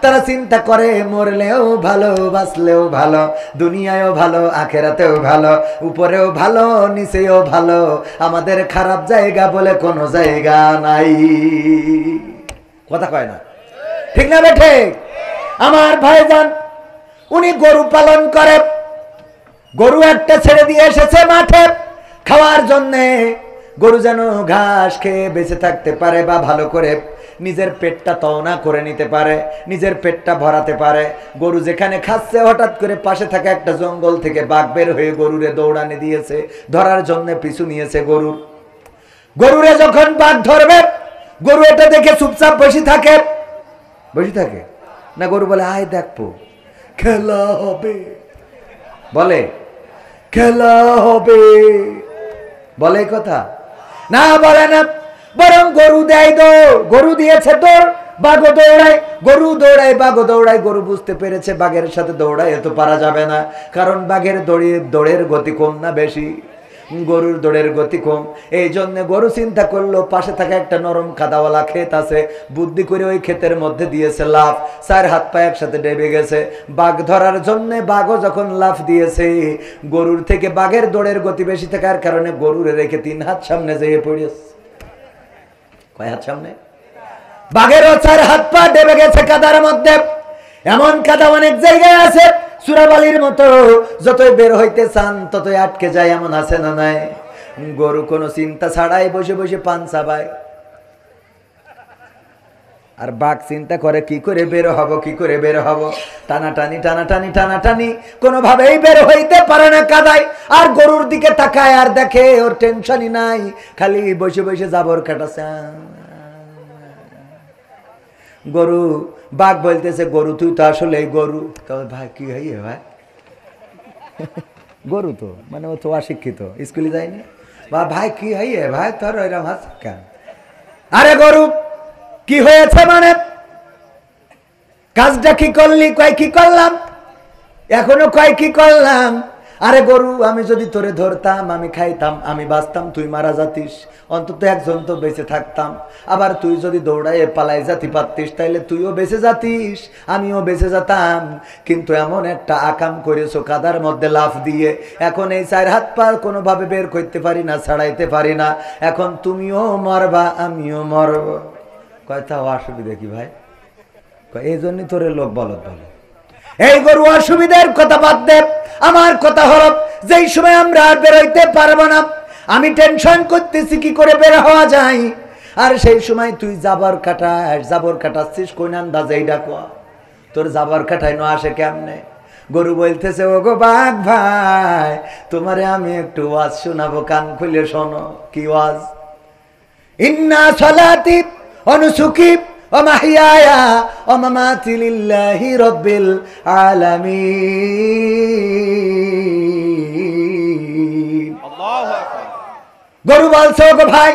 তারা চিন্তা করে মরলেও ভালো, বাঁচলেও ভালো, দুনিয়ায়ও ভালো, আখেরাতেও ভালো, উপরেও ভালো, নিচেও ভালো, আমাদের খারাপ জায়গা বলে কোনো জায়গা নাই। কথা কয় না, ঠিক না বেঠে? আমার ভাইজান উনি গরু পালন করে, গরু একটা ছেড়ে দিয়ে এসেছে মাঠে খাওয়ার জন্যে, গরু যেন ঘাস খেয়ে বেঁচে থাকতে পারে বা ভালো করে নিজের পেটটা তওনা করে নিতে পারে, নিজের পেটটা ভরাতে পারে। গরু যেখানে খাচ্ছে হঠাৎ করে পাশে থাকা একটা জঙ্গল থেকে বাঘ বের হয়ে গরুরে দৌড়ানি দিয়েছে, ধরার জন্য পিছু নিয়েছে গরুরে যখন বাঘ ধরবে গরু এটা দেখে চুপচাপ বসে থাকে না, গরু বলে আয় দেখবো খেলা হবে, বলে খেলা হবে, বলে কথা না, বলে না, বরং গরু দেয় দৌড়, গরু দিয়েছে দৌড়, বাঘও দৌড়ায়, গরু দৌড়ায়, বাঘও দৌড়ায়। গরু বুঝতে পেরেছে বাঘের সাথে দৌড়ায় এত পারা যাবে না, কারণ বাঘের দৌড়ের গতি কম না বেশি, গরুর দৌড়ের গতি কম। এই জন্য গরু চিন্তা করলো পাশে থাকা একটা নরম কাদাওয়ালা ক্ষেত আছে, বুদ্ধি করে ওই ক্ষেতের মধ্যে দিয়েছে লাফ, 4 হাত পা একসাথে ডেবে গেছে বাঘ ধরার জন্য। বাঘও যখন লাফ দিয়েছে, গরুর থেকে বাঘের দৌড়ের গতি বেশি থাকার কারণে গরুরে রেখে 3 হাত সামনে যেয়ে পড়েছে। কয় হাত সামনে? বাঘেরও 4 হাত পা ডেবে গেছে কাদার মধ্যে। এমন কাদা অনেক জায়গায় আছে সুরাবালির মতো, যতই বের হইতে চান ততই আটকে যায়, এমন আছে না নাই? গরু কোনো চিন্তা ছাড়াই বসে বসে পান চাবায়, আর বাঘ চিন্তা করে কি করে বের হব, কি করে বের হব, টানাটানি কোনোভাবেই বের হইতে পারে না কাদায়। আর গরুর দিকে তাকায় আর দেখে ওর টেনশনই নাই, খালি বসে বসে জাবর কাটাছে। গরু, বাঘ বলতেছে গরু তুই তো আসলে গরু। তবে ভাই কি হয় ভাই, গরু তো মানে ও তো অশিক্ষিত, স্কুলে যায়নি, বা ভাই কি হয় ভাই তোর ওইরকম হাসি কেন? আরে গরু কি হয়েছে মানে কাজটা কি করলি? কয় কি করলাম, এখনো কয় কি করলাম। আরে গরু আমি যদি তোরে ধরতাম, আমি খাইতাম, আমি বাঁচতাম, তুই মারা যাতিস, অন্তত একজন তো বেঁচে থাকতাম। আবার তুই যদি দৌড়ায় পালাই যাতি পারতিস তাইলে তুইও বেঁচে যাতিস, আমিও বেঁচে যেতাম। কিন্তু এমন একটা আকাম করেছো কাদার মধ্যে লাফ দিয়ে, এখন এই 4 হাত পা কোনোভাবে বের করতে পারি না, ছাড়াইতে পারি না, এখন তুমিও মরবা আমিও মরব। কয়টা অসুবিধা কি ভাই? এই জন্যই তোরে লোক বলদ বলে। এই গরু অসুবিধার কথা বাদ দে, আমার কথা হলো যেই সময় আমরা আর বেরোইতে পারবো না, আমি টেনশন করতেছি কি করে বের হওয়া যায়, আর সেই সময় তুই জাবর কাটাচ্ছিস কোন আন্দাজে? এইটা কো তোর জাবর কাটাইনো আসে কেমনে? গরু বলতেছে ও গো বাঘ ভাই, তোমারে আমি একটু ওয়াজ শোনাবো, কান খুলে শোনো। কি ওয়াজ? ইন্না সলাতি ওয়া নুসুকি ওয়া মাহইয়ায়া ওয়া মামাতি লিল্লাহি রাব্বিল আলামিন। আল্লাহু আকবার। গরু বলছে ওগো ভাই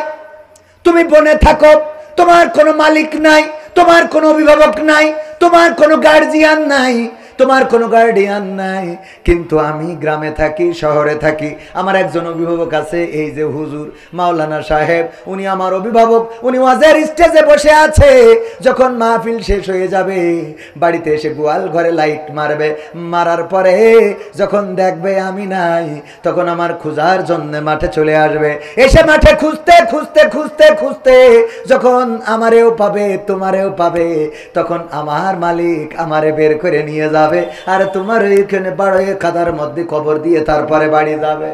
তুমি বনে থাকো, তোমার কোনো মালিক নাই, তোমার কোনো অভিভাবক নাই, তোমার কোনো গার্জিয়ান নাই, তোমার কোনো গার্ডিয়ান নাই, কিন্তু আমি গ্রামে থাকি, শহরে থাকি, আমার একজন অভিভাবক আছে, এই যে হুজুর মাওলানা সাহেব, উনি আমার অভিভাবক। উনি ওয়াজের স্টেজে বসে আছে, যখন মাহফিল শেষ হয়ে যাবে বাড়িতে এসে গোয়াল ঘরে লাইট মারবে, মারার পরে যখন দেখবে আমি নাই, তখন আমার খোঁজার জন্য মাঠে চলে আসবে। এসে মাঠে খুঁজতে খুঁজতে খুঁজতে খুঁজতে যখন আমারেও পাবে তোমারেও পাবে, তখন আমার মালিক আমারে বের করে নিয়ে যাবে, আর তোমার ওইখানে বড় খাদার মধ্যে কবর দিয়ে তারপরে বাড়ি যাবে।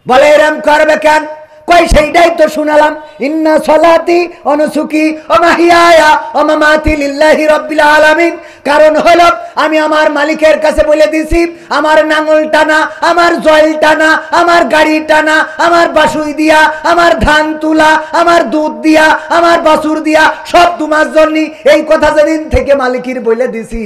বলে এরম করবে কেন? কই সেইটাই তো শুনালাম, ইন্না সলাতি ওয়া নুসুকি ওয়া মাহিয়ায়া ওয়া মামাতি লিল্লাহি রাব্বিল আলামিন। কারণ হলো আমি আমার মালিকের কাছে বলে দিছি, আমার নাঙল টানা, আমার জয়েল টানা, আমার গাড়ি টানা, আমার বাসুই দিয়া, আমার ধান তুলা, আমার দুধ দিয়া, আমার বাছুর দিয়া সব তোমার জন্য। এই কথা যেদিন থেকে মালিকের বলে দিছি,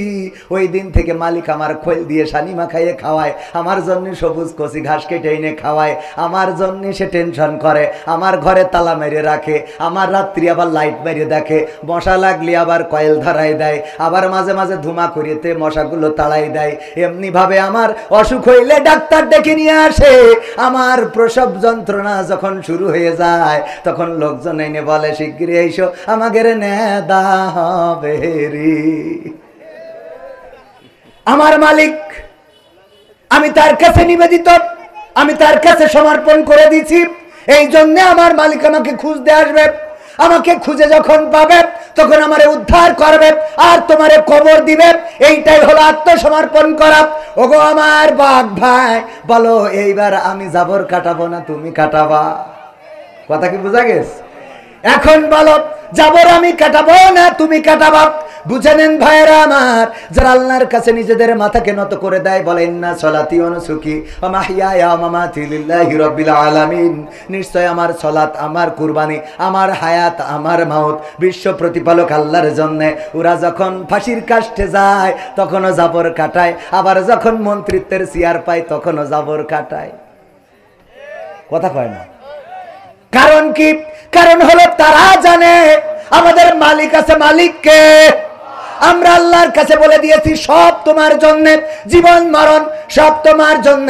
ওই দিন থেকে মালিক আমার খোল দিয়ে সানি মাখাইয়ে খাওয়ায়, আমার জন্য সবুজ কচি ঘাস কেটে এনে খাওয়ায়, আমার জন্য সে টেনশন করে, আমার ঘরে তালা মেরে রাখে, আমার রাত্রি আবার লাইট মেরে দেখে, মশা লাগলে আবার কয়েল ধরাই দেয়, আবার মাঝে মাঝে ধুমা করিতে মশাগুলো তাড়াই দেয়। এমনি ভাবে আমার অসুখ হইলে ডাক্তার ডেকে নিয়ে আসে। আমার প্রসব যন্ত্রণা যখন শুরু হয়ে যায়, তখন লোকজন এনে বলে শিগগিরই এসো, আমাদের নেদা হবে রে। আমার মালিক, আমি তার কাছে নিবেদিত, আমি তার কাছে সমর্পণ করে দিছি। এই জন্য আমার মালিক আমাকে খুঁজতে আসবে, আমাকে খুঁজে যখন পাবে তখন আমারে উদ্ধার করবে আর তোমারে কবর দিবে। এইটাই হলো আত্মসমর্পণ করা। ওগো আমার বাঘ ভাই, বলো এইবার আমি জাবর কাটাবো না তুমি কাটাবা? কথা কি বোঝা গেছে? এখন বলো, জাবর আমি কাটাবো না তুমি কাটাবা? বুঝে নেন ভাইয়েরা আমার, যারা আল্লাহর কাছে নিজেদের মাথাকে নত করে দেয়, বলেন না সলাতি ওয়া নুসুকি ওয়া মাহইয়ায়া ওয়া মামাতি লিল্লাহি রাব্বিল আলামিন। নিশ্চয় আমার সলাত, আমার কুরবানি, আমার হায়াত, আমার মাউত বিশ্ব প্রতিপালক আল্লাহর জন্য। ওরা যখন ফাঁসির কাষ্টে যায় তখনও জাবর কাটায়, আবার যখন মন্ত্রিত্বের চেয়ার পায় তখনও জাবর কাটায়। কথা কয় না? কারণ কি? কারণ হলো তারা জানে আমাদের মালিক আছে। মালিককে আমরা আল্লাহর কাছে বলে দিয়েছি সব তোমার জন্য, জীবন মরণ সব তোমার জন্য,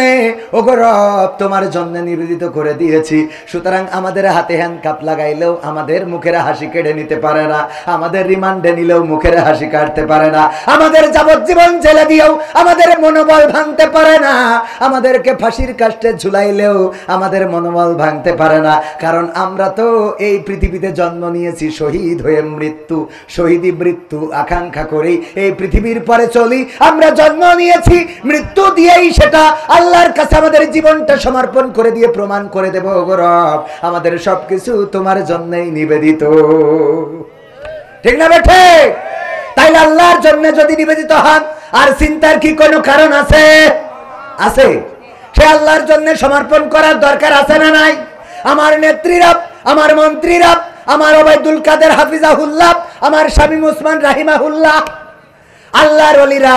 ওগো রব তোমার জন্য নিবেদিত করে দিয়েছি। সুতরাং আমাদের হাতে হ্যান্ডকাপ লাগাইলেও আমাদের মুখের হাসি কেড়ে নিতে পারে না, আমাদের রিমান্ডে নিলেও মুখের হাসি কাটতে পারে না, আমাদের যাবজ্জীবন জেলে দিয়েও আমাদের মনোবল ভাঙতে পারে না, আমাদেরকে ফাঁসির কাষ্টে ঝুলাইলেও আমাদের মনোবল ভাঙতে পারে না। কারণ আমরা তো এই পৃথিবীতে জন্ম নিয়েছি শহীদ হয়ে, শহীদি মৃত্যু আকাঙ্ক্ষা করি এই পৃথিবীর পরে চলি। আমরা জন্ম নিয়েছি মৃত্যু দিয়েই, সেটা আল্লাহর কাছে আমাদের জীবনটা সমর্পণ করে দিয়ে প্রমাণ করে দেব, ওগো রব আমাদের সবকিছু তোমার জন্যই নিবেদিত। ঠিক না বেঠে? তাইলে আল্লাহর জন্য যদি নিবেদিত হন, আর চিন্তার কি কোনো কারণ আছে? আছে। সে আল্লাহর জন্য সমর্পণ করার দরকার আছে না নাই? আমার নেত্রীরা, আমার মন্ত্রীরা, আমার ওবায়দুল কাদের হাফিজাহুল্লাহ, আমার শামীম ওসমান রাহিমাহুল্লাহ, আল্লাহর ওলিরা,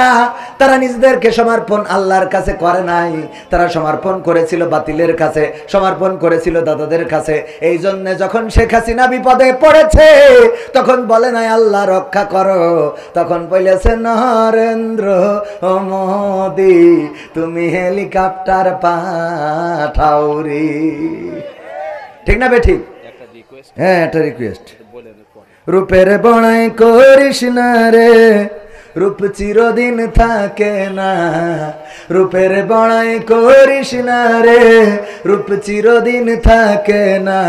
তারা নিজেদেরকে সমর্পণ আল্লাহর কাছে করে নাই, তারা সমর্পণ করেছিল বাতিলের কাছে, সমর্পণ করেছিল দাদাদের কাছে। এই জন্য যখন শেখ হাসিনা বিপদে পড়েছে তখন বলে নাই আল্লাহ রক্ষা করো, তখন বলেছে নরেন্দ্র ও মোদি তুমি হেলিকপ্টার পাঠাও রে। ঠিক না বে? ঠিক। হ্যাঁ, একটা রিকোয়েস্ট, রূপের বড়াই করিস না রে, রূপ চিরদিন থাকে না, রূপের বড়াই করিস না রে, রূপ চিরদিন থাকে না,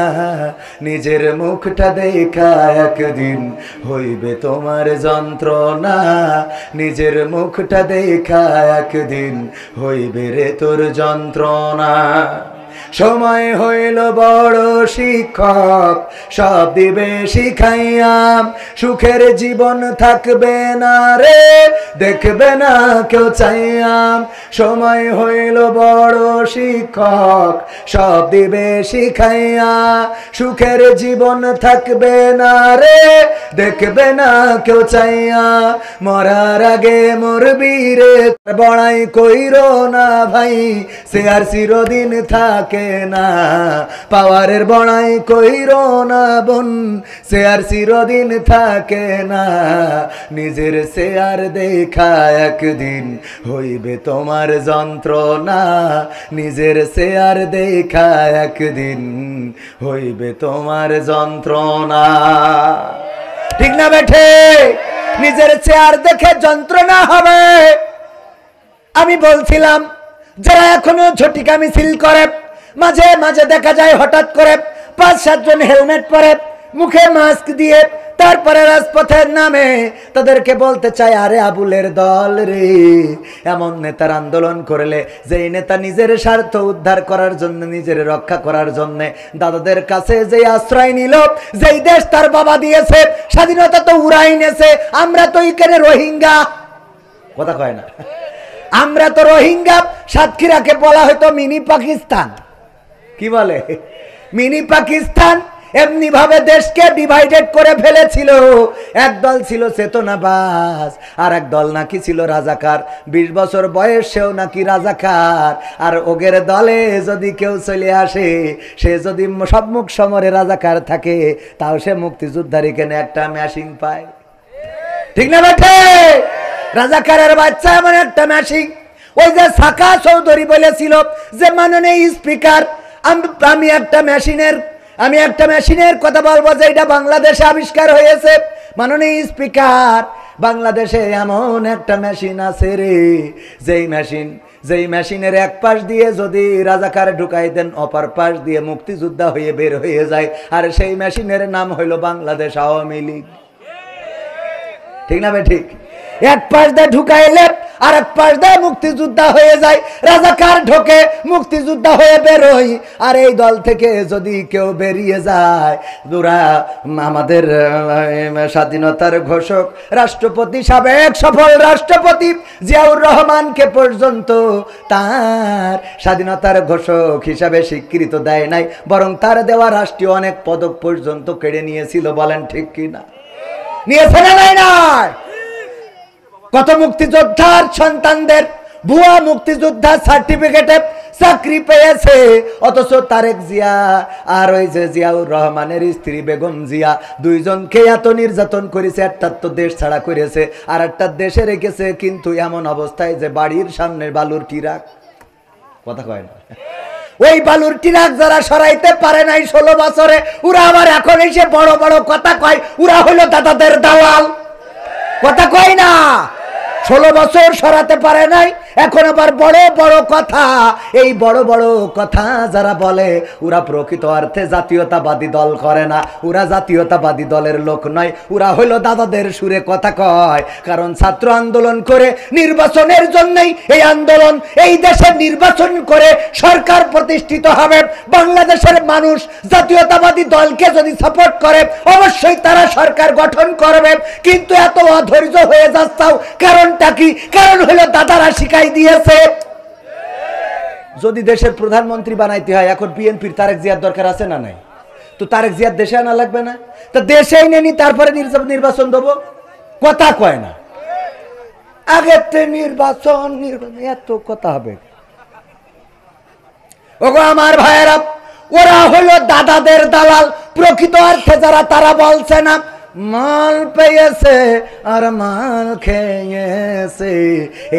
নিজের মুখটা দেখা একদিন হইবে তোমার যন্ত্রণা, নিজের মুখটা দেখা একদিন হইবে রে তোর যন্ত্রণা। সময় হইল বড় শিক্ষক, সব দিবে শিখাইয়াম, সুখের জীবন থাকবে না রে, দেখবে না কেউ চাইয়াম। সময় হইল বড় শিক্ষক, সব দিবে শিখাইয়া, সুখের জীবন থাকবে না রে, দেখবে না কেউ চাইয়া। মরার আগে মরবি রে, বড়াই কইরো না ভাই, সে আর চিরদিন থাক থাকে না, পাওয়ারের বড়াই কইরো না বোন, চেয়ার চিরদিন থাকে না, নিজের চেয়ার দেখা একদিন হইবে তোমার যন্ত্রণা, নিজের চেয়ার দেখা একদিন হইবে তোমার যন্ত্রণা। ঠিক না বেঠে? নিজের চেয়ার দেখে যন্ত্রণা হবে। আমি বলছিলাম যারা এখনো ঝটিকা মিছিল করে, মাঝে মাঝে দেখা যায় হঠাৎ করে 5-7 জন হেলমেট পরে, মুখে মাস্ক দিয়ে তারপরে রাজপথের নামে, তাদেরকে বলতে চাই আরে আবুলের দল রে, এমন নেতার আন্দোলন করলে, যেই নেতা নিজের স্বার্থ উদ্ধার করার জন্য, নিজের রক্ষা করার জন্য দাদাদের কাছে যে আশ্রয় নিল, যেই দেশ তার বাবা দিয়েছে, স্বাধীনতা তো উড়াই নেছে, আমরা তো এখানে রোহিঙ্গা, কথা কয় না, আমরা তো রোহিঙ্গা। সাতক্ষীরাকে বলা হয়তো মিনি পাকিস্তান, কি বলে মিনি পাকিস্তান। এমনি ভাবে দেশকে ডিভাইডেড করে ফেলেছিল। এক দল ছিল চেতনাবাজ, আর এক দল নাকি ছিল রাজাকার। 20 বছর বয়সেও নাকি রাজাকার। আর ওগের দলে যদি কেউ চলে আসে, সে যদি সম্মুখ সমরে রাজাকার থাকে, তাও সে মুক্তিযোদ্ধার এখানে একটা মেশিন পায়। ঠিক না বেঠে? রাজাকারের বাচ্চা এমন একটা মেশিন। ওই যে সাকা চৌধুরী বলেছিল যে মাননীয় স্পিকার, আমি একটা মেশিনের কথা বলবো যে এটা বাংলাদেশে আবিষ্কার হয়েছে। মাননীয় স্পিকার, বাংলাদেশে এমন একটা মেশিন আছে রে, যেই মেশিনের এক পাশ দিয়ে যদি রাজাকার ঢুকাই দেন, অপর পাশ দিয়ে মুক্তিযোদ্ধা হয়ে বের হয়ে যায়, আর সেই মেশিনের নাম হইল বাংলাদেশ আওয়ামী লীগ। ঠিক না ভাই? ঠিক। এক পাশ দিয়ে ঢুকাইলে আর এক পাশ দিয়ে মুক্তিযোদ্ধা হয়ে যায়, রাজাকার ঢোকে, মুক্তিযোদ্ধা হয়ে বেরোয়। আর এই দল থেকে যদি কেউ বেরিয়ে যায়, ওরা আমাদের স্বাধীনতার ঘোষক রাষ্ট্রপতি, সাবেক সফল রাষ্ট্রপতি জিয়াউর রহমানকে পর্যন্ত তার স্বাধীনতার ঘোষক হিসাবে স্বীকৃত দেয় নাই, বরং তার দেওয়া রাষ্ট্রীয় অনেক পদক পর্যন্ত কেড়ে নিয়েছিল। বলেন ঠিক কিনা? নিয়েছে না? নাই? কত মুক্তিযোদ্ধার সন্তানদের ভুয়া মুক্তিযোদ্ধা সার্টিফিকেটে চাকরি পেয়েছে, অথচ তারেক জিয়া আর ওই যে জিয়াউর রহমানের স্ত্রী বেগম জিয়া দুইজনকে এত নির্যাতন করেছে, একটা তো দেশ ছাড়া করেছে, আর একটা দেশে রেখেছে, কিন্তু এমন অবস্থায় যে বাড়ির সামনে বালুর টিরাক, কথা কয় না, ওই বালুর টিরাক যারা সরাইতে পারে নাই 16 বছরে, ওরা আবার এখন এসে বড় বড় কথা কয়, ওরা হলো দাদাদের দালাল, কথা কয় না। 16 বছর সরাতে পারে নাই, এখন আবার বড় বড় কথা। এই বড় বড় কথা যারা বলে, ওরা প্রকৃত অর্থে জাতীয়তাবাদী দল করে না, ওরা জাতীয়তাবাদী দলের লোক নয়, ওরা হইল দাদাদের সুরে কথা কয়। কারণ ছাত্র আন্দোলন করে নির্বাচনের জন্যই এই আন্দোলন, এই দেশের নির্বাচন করে সরকার প্রতিষ্ঠিত হবে। বাংলাদেশের মানুষ জাতীয়তাবাদী দলকে যদি সাপোর্ট করে, অবশ্যই তারা সরকার গঠন করবে। কিন্তু এত অধৈর্য হয়ে যাচ্ছাও, কারণটা কি? কারণ হলো দাদারা শিখাই দিয়েছে। যদি দেশের প্রধানমন্ত্রী বানাইতে হয়, এখন বিএনপির তারেক জিয়ার দরকার আছে না নাই? তো তারেক জিয়ার দেশে আনা লাগবে না? তো দেশেই নেনি, তারপরে নির্বাচন দেবো, কথা কয় না। আগে নির্বাচন এত কথা হবে। ওগো আমার ভাইয়েরা, ওরা হলো দাদাদের দালাল। প্রকৃত অর্থে যারা, তারা বলছে না মাল পেয়েছে আর মাল খেয়েছে,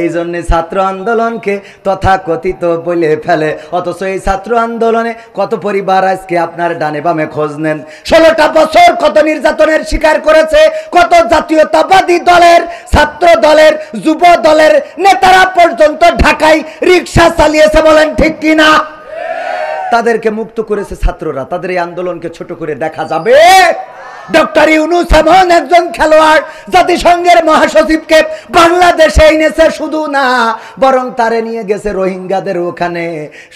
এই জন্য ছাত্র আন্দোলনকে তথাকথিত বলে ফেলে। অথচ এই ছাত্র আন্দোলনে কত পরিবার আজকে আপনার ডানে বামে খোঁজ নেন, 16টা বছর কত নির্যাতনের শিকার করেছে, কত জাতীয়তাবাদী দলের, ছাত্র দলের, যুব দলের নেতারা পর্যন্ত ঢাকায় রিক্সা চালিয়েছে। বলেন ঠিক কিনা? তাদেরকে মুক্ত করেছে ছাত্ররা। তাদের এই আন্দোলনকে ছোট করে দেখা যাবে? ডক্টর ইউনূস এমন একজন খেলোয়াড়, জাতিসংঘের মহাসচিবকে বাংলাদেশে এনেছে, শুধু না বরং তারে নিয়ে গেছে রোহিঙ্গাদের ওখানে।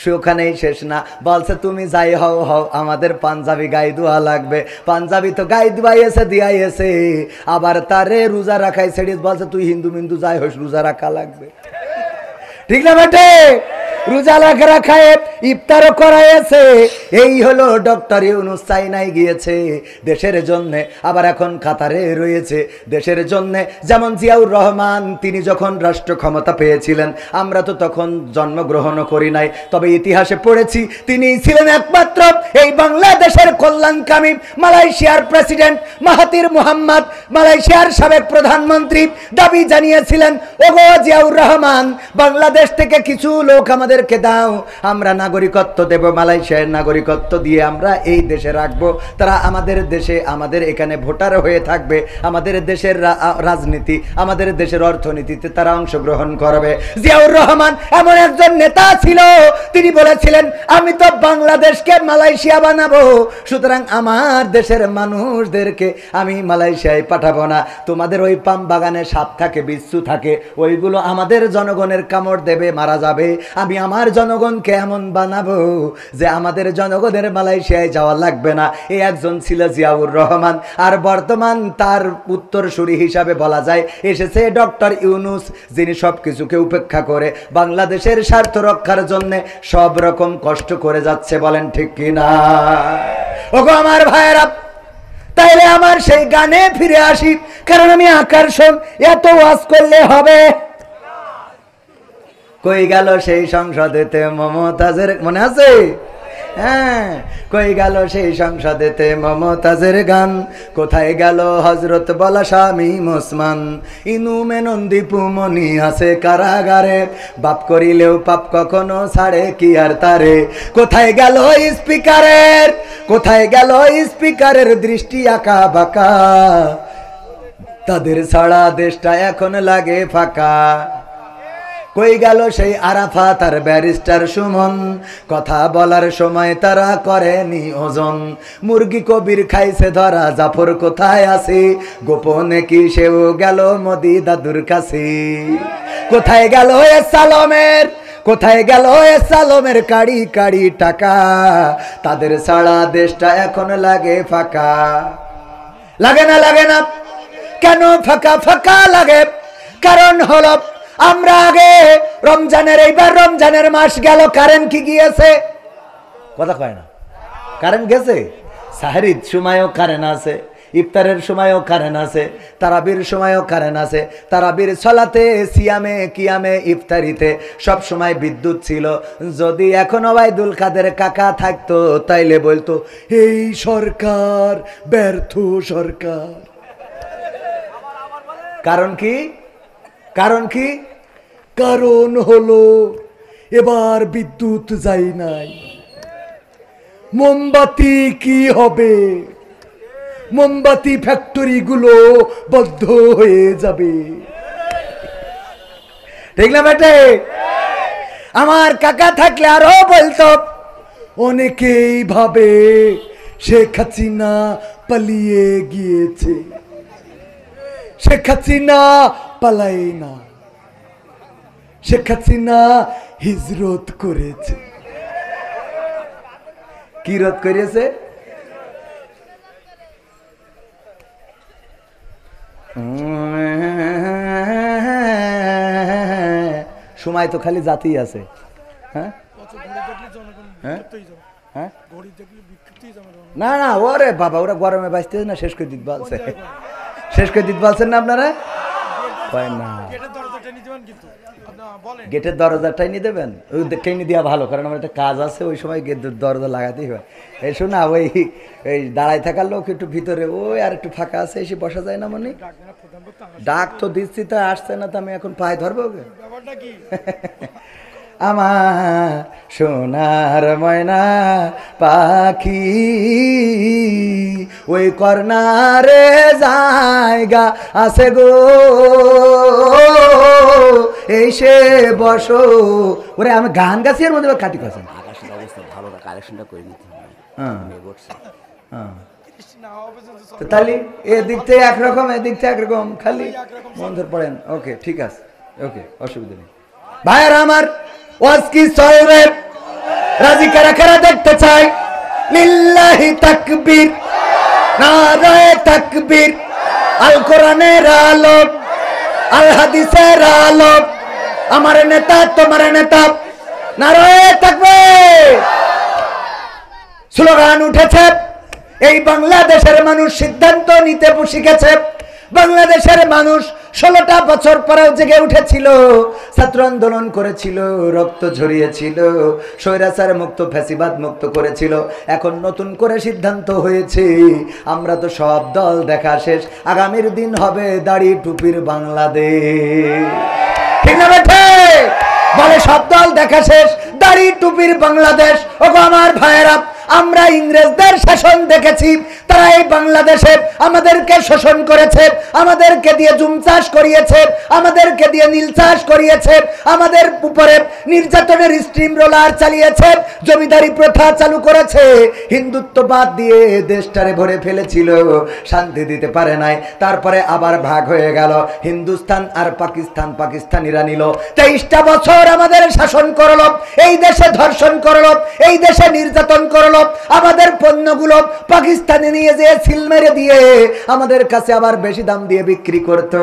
সেখানেই শেষ না, বলছে তুমি যাই হও হও, আমাদের পাঞ্জাবি গাই দোয়া লাগবে। পাঞ্জাবি তো গাই দিবাইছে, দিয়াইছে, আবার তারে রোজা রাখাই ছেড়ে বলছে তুই হিন্দু মিন্দু যাই হোস, রোজা রাখা লাগবে। ঠিক না বেটে? রোজা রাখায় ইফতারও করাইছে। এই হলো ডক্টর ইউনূস চাইনায় গিয়েছে দেশের জন্য, আবার এখন কাতারে রয়েছে দেশের জন্য। যেমন জিয়াউর রহমান তিনি যখন রাষ্ট্র ক্ষমতা পেয়েছিলেন, আমরা তো তখন জন্মগ্রহণও করি নাই, তবে ইতিহাসে পড়েছি তিনি ছিলেন একমাত্র এই বাংলাদেশের কল্যাণকামী। মালয়েশিয়ার প্রেসিডেন্ট মাহাথির মোহাম্মদ, মালয়েশিয়ার সাবেক প্রধানমন্ত্রী দাবি জানিয়েছিলেন, ওগো জিয়াউর রহমান, বাংলাদেশ থেকে কিছু লোক আমাদেরকে দাও, আমরা নাগরিকত্ব দেব, মালয়েশিয়ার নাগরিকত্ব দিয়ে আমরা এই দেশে রাখবো, তারা আমাদের দেশে আমাদের এখানে ভোটার হয়ে থাকবে, আমাদের দেশের রাজনীতি আমাদের দেশের অর্থনীতিতে তারা অংশগ্রহণ করবে। জিয়াউর রহমান এমন একজন নেতা ছিল, তিনি বলেছিলেন আমি তো বাংলাদেশকে মালয়েশিয়া বানাবো, সুতরাং আমার দেশের মানুষদেরকে আমি মালয়েশিয়ায় পাঠাবো না। তোমাদের ওই পাম বাগানে সাপ থাকে, বিচ্ছু থাকে, ওইগুলো আমাদের জনগণের কামড় দেবে, মারা যাবে। আমি আমার জনগণকে এমন বানাবো যে আমাদের জনগণের মালয়েশিয়ায় যাওয়া লাগবে না। এই একজন ছিল জিয়াউর রহমান। আর বর্তমান তার উত্তরসূরি হিসাবে বলা যায় এসেছে ডক্টর ইউনূস, যিনি সব কিছুকে উপেক্ষা করে বাংলাদেশের স্বার্থ রক্ষার জন্য সব রকম কষ্ট করে যাচ্ছে। বলেন ঠিক কিনা? ওগো আমার ভাইয়েরা, তাইলে আমার সেই গানে ফিরে আসি, কারণ আমি আকর্ষণ এত ওয়াজ করলে হবে। কই গেল সেই সংসদেতে মমতাজের, মনে আছে? হ্যাঁ, কই গেল সেই সংসদেতে মমতাজের গান, কোথায় গেল হজরত বলা স্বামী ওসমান, ইনু মেনন্দি পুমনি আছে কারাগারে, বাপ করিলেও পাপ কখনো ছাড়ে কি আর তারে। কোথায় গেল স্পিকারের, কোথায় গেল স্পিকারের দৃষ্টি আঁকা বাঁকা, তাদের ছাড়া দেশটা এখন লাগে ফাঁকা। কই গেল সেই আরাফাত আর ব্যারিস্টার সুমন, কথা বলার সময় তারা করেনি ওজন, মুরগি কবির খাইছে ধরা, জাফর কোথায় আছে, গোপনে কি সেও গেল মোদি দাদুর কাছে। কোথায় গেল এ সালমের, কোথায় গেল এ সালমের কাড়ি কাড়ি টাকা, তাদের ছাড়া দেশটা এখন লাগে ফাঁকা। লাগে না, লাগে না, কেন ফাঁকা ফাঁকা লাগে? কারণ হলো আমরা আগে রমজানের, এইবার রমজানের মাস গেল, কারেন্ট কি গিয়েছে? কথা কয় না, কারেন্ট গেছে। সাহরির সময়ও কারেন্ট আছে, ইফতারের সময়ও কারেন্ট আছে, তারাবির সময়ও কারেন্ট আছে। তারাবির সলাতে, সিয়ামে, কিয়ামে, ইফতারিতে সব সময় বিদ্যুৎ ছিল। যদি এখন ওবায়দুল কাদের কাকা থাকতো তাইলে বলতো এই সরকার ব্যর্থ সরকার। কারণ কি? কারণ কি? কারণ হলো এবার বিদ্যুৎ যায় নাই। মোমবাতি কি হবে? মোমবাতি ফ্যাক্টরি গুলো বন্ধ হয়ে যাবে। ঠিক না বেটে? আমার কাকা থাকলে আরো বলতো, অনেকেই ভাবে শেখ হাসিনা পালিয়ে গিয়েছে, শেখ হাসিনা পালায় না, শেখ হাসিনা হিজরত করেছে। কি রত করেছে? সময় তো খালি জাতি আছে। হ্যাঁ, না না, ওরে বাবা, ওরা গরমে বাঁচতে না, শেষ করে দিতে বলছে, শেষ করে দিতে বলছেন না আপনারা? না, গেটের দরজাটাই নিয়ে দেবেন, ওই টেনে দেওয়া ভালো, কারণ আমার একটা কাজ আছে, ওই সময় গেটের দরজা লাগাতেই হয়। এই শোনা, ওই এই দাঁড়ায় থাকার লোক একটু ভিতরে, ওই আর একটু ফাঁকা আছে, এসে বসা যায় না মনে? ডাক তো দিচ্ছি, তা আসছে না, তো আমি এখন পায়ে ধরবো ওকে। আমার সোনার ময়না পাখি ওই কর্নারে জায়গা আছে গো, এসে বসো। ওরে আমি গান গাছি, এর মধ্যে কাটি করছেন। আকাশের অবস্থা ভালো না, কালেকশনটা করে নিতে হবে। তাহলে এদিক থেকে একরকম, এদিক থেকে একরকম, খালি মন ধরে পড়েন। ওকে, ঠিক আছে, ওকে, অসুবিধা নেই। ভাইয়ের আমার, ওয়াজ কি সয়রে রাজি কারা কারা দেখতে চাই? লিল্লাহি তাকবীর, নারায়ে তাকবীর, আল কোরআনের আলো, আল হাদিসের আলো, আমার নেতা তোমার নেতা, নারায়ে তাকবীর। স্লোগান উঠেছে, এই বাংলাদেশের মানুষ সিদ্ধান্ত নিতে শিখেছে। বাংলাদেশের মানুষ 16টা বছর পরেও জেগে উঠেছিল, ছাত্র আন্দোলন করেছিল, রক্ত ঝরিয়েছিল, স্বৈরাচার মুক্ত, ফ্যাসিবাদ মুক্ত করেছিল। এখন নতুন করে সিদ্ধান্ত হয়েছে, আমরা তো সব দল দেখা শেষ, আগামীর দিন হবে দাড়ি টুপির বাংলাদেশ। ঠিক না বেঠে? বলে সব দল দেখা শেষ, দাড়ি টুপির বাংলাদেশ। ওগো আমার ভাইয়েরা, আমরা ইংরেজদের শাসন দেখেছি, তারা এই বাংলাদেশে আমাদেরকে শোষণ করেছে, আমাদেরকে দিয়ে জুম চাষ করিয়েছে, আমাদেরকে দিয়ে নীল চাষ করিয়েছে, আমাদের উপরে নির্যাতনের স্ট্রিম রোলার চালিয়েছে, জমিদারি প্রথা চালু করেছে, হিন্দুত্ববাদ দিয়ে দেশটারে ভরে ফেলেছিল, শান্তি দিতে পারে নাই। তারপরে আবার ভাগ হয়ে গেল, হিন্দুস্তান আর পাকিস্তান, পাকিস্তানিরা নিল। 23টা বছর আমাদের শাসন করলো, এই দেশে ধর্ষণ করলো, এই দেশে নির্যাতন করলো, আমাদের পণ্যগুলো পাকিস্তানে নিয়ে যেয়ে সিল মেরে দিয়ে আমাদের কাছে আবার বেশি দাম দিয়ে বিক্রি করত,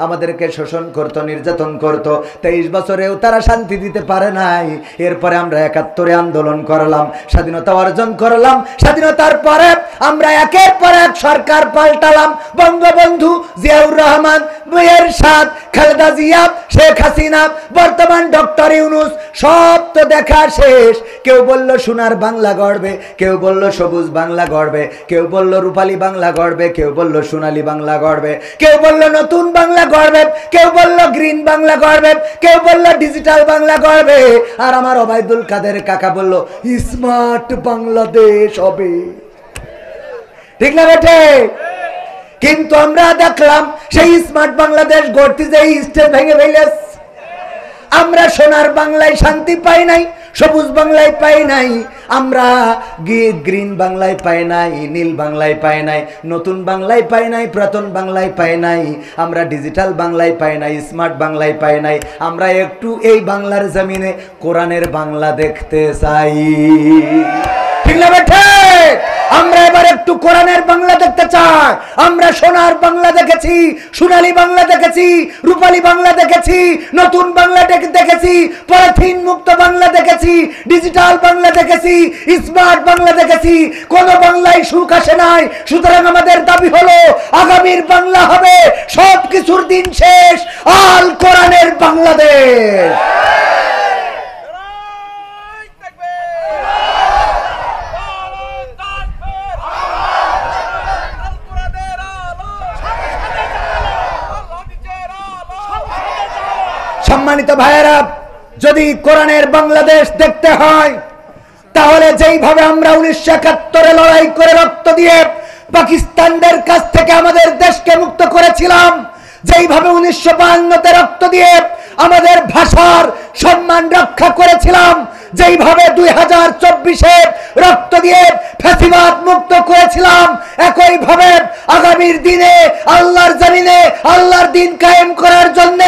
আমাদেরকে শোষণ করত, নির্যাতন করত। 23 বছরেও তারা শান্তি দিতে পারে নাই। এরপরে আমরা 71-এ আন্দোলন করলাম, স্বাধীনতা অর্জন করলাম। স্বাধীনতার পরে আমরা একের পর এক সরকার পাল্টালাম, বঙ্গবন্ধু, জিয়াউর রহমান, এরশাদ, খালেদা জিয়া, শেখ হাসিনা, বর্তমান ডক্টর ইউনূস, সব তো দেখা শেষ। কেউ বলল সোনার বাংলা গড়বে, কেউ বলল সবুজ বাংলা গড়বে, কেউ বলল রূপালী বাংলা গড়বে, কেউ বলল সোনালী বাংলা গড়বে, কেউ বলল নতুন বাংলা গড়বে, কেউ বলল গ্রিন বাংলা গড়বে, কেউ বলল ডিজিটাল বাংলা গড়বে। আর আমার ওবায়দুল কাদের কাকা বলল স্মার্ট বাংলাদেশ হবে। ঠিক না বেটে? কিন্তু আমরা দেখলাম সেই স্মার্ট বাংলাদেশ গড়তে যে স্টেজ ভেঙে ফেলেছে। আমরা সোনার বাংলায় শান্তি পাই নাই, সবুজ বাংলায় পাই নাই, আমরা গ্রিন বাংলায় পাই নাই, নীল বাংলায় পাই নাই, নতুন বাংলায় পাই নাই, পুরাতন বাংলায় পাই নাই, আমরা ডিজিটাল বাংলায় পাই নাই, স্মার্ট বাংলায় পাই নাই। আমরা একটু এই বাংলার জমিনে কোরআনের বাংলা দেখতে চাই। ঠিক না বেঠে? আমরা এবার একটু কোরআনের বাংলা দেখতে চাই। আমরা সোনার বাংলা দেখেছি, সোনালী বাংলা দেখেছি, রূপালী বাংলা দেখেছি, নতুন বাংলা দেখেছি, পলিথিন মুক্ত বাংলা দেখেছি, ডিজিটাল বাংলা দেখেছি, স্মার্ট বাংলা দেখেছি। কোন বাংলায় সুখ আসে নাই। সুতরাং আমাদের দাবি হলো আগামীর বাংলা হবে সব কিছুর দিন শেষ, আল কোরআনের বাংলাদেশ। সম্মানিত ভাইয়েরা, যদি কোরআনের বাংলাদেশ দেখতে হয়, তাহলে যেইভাবে আমরা 1971-এ লড়াই করে রক্ত দিয়ে পাকিস্তানদের কাছ থেকে আমাদের দেশকে মুক্ত করেছিলাম, যেইভাবে 1952-তে রক্ত দিয়ে আমাদের ভাষার সম্মান রক্ষা করেছিলাম, যেইভাবে 2024-এ রক্ত দিয়ে ফ্যাসিবাদ মুক্ত করেছিলাম, একইভাবে আগামীর দিনে আল্লাহর জমিনে আল্লাহর দিন কায়েম করার জন্য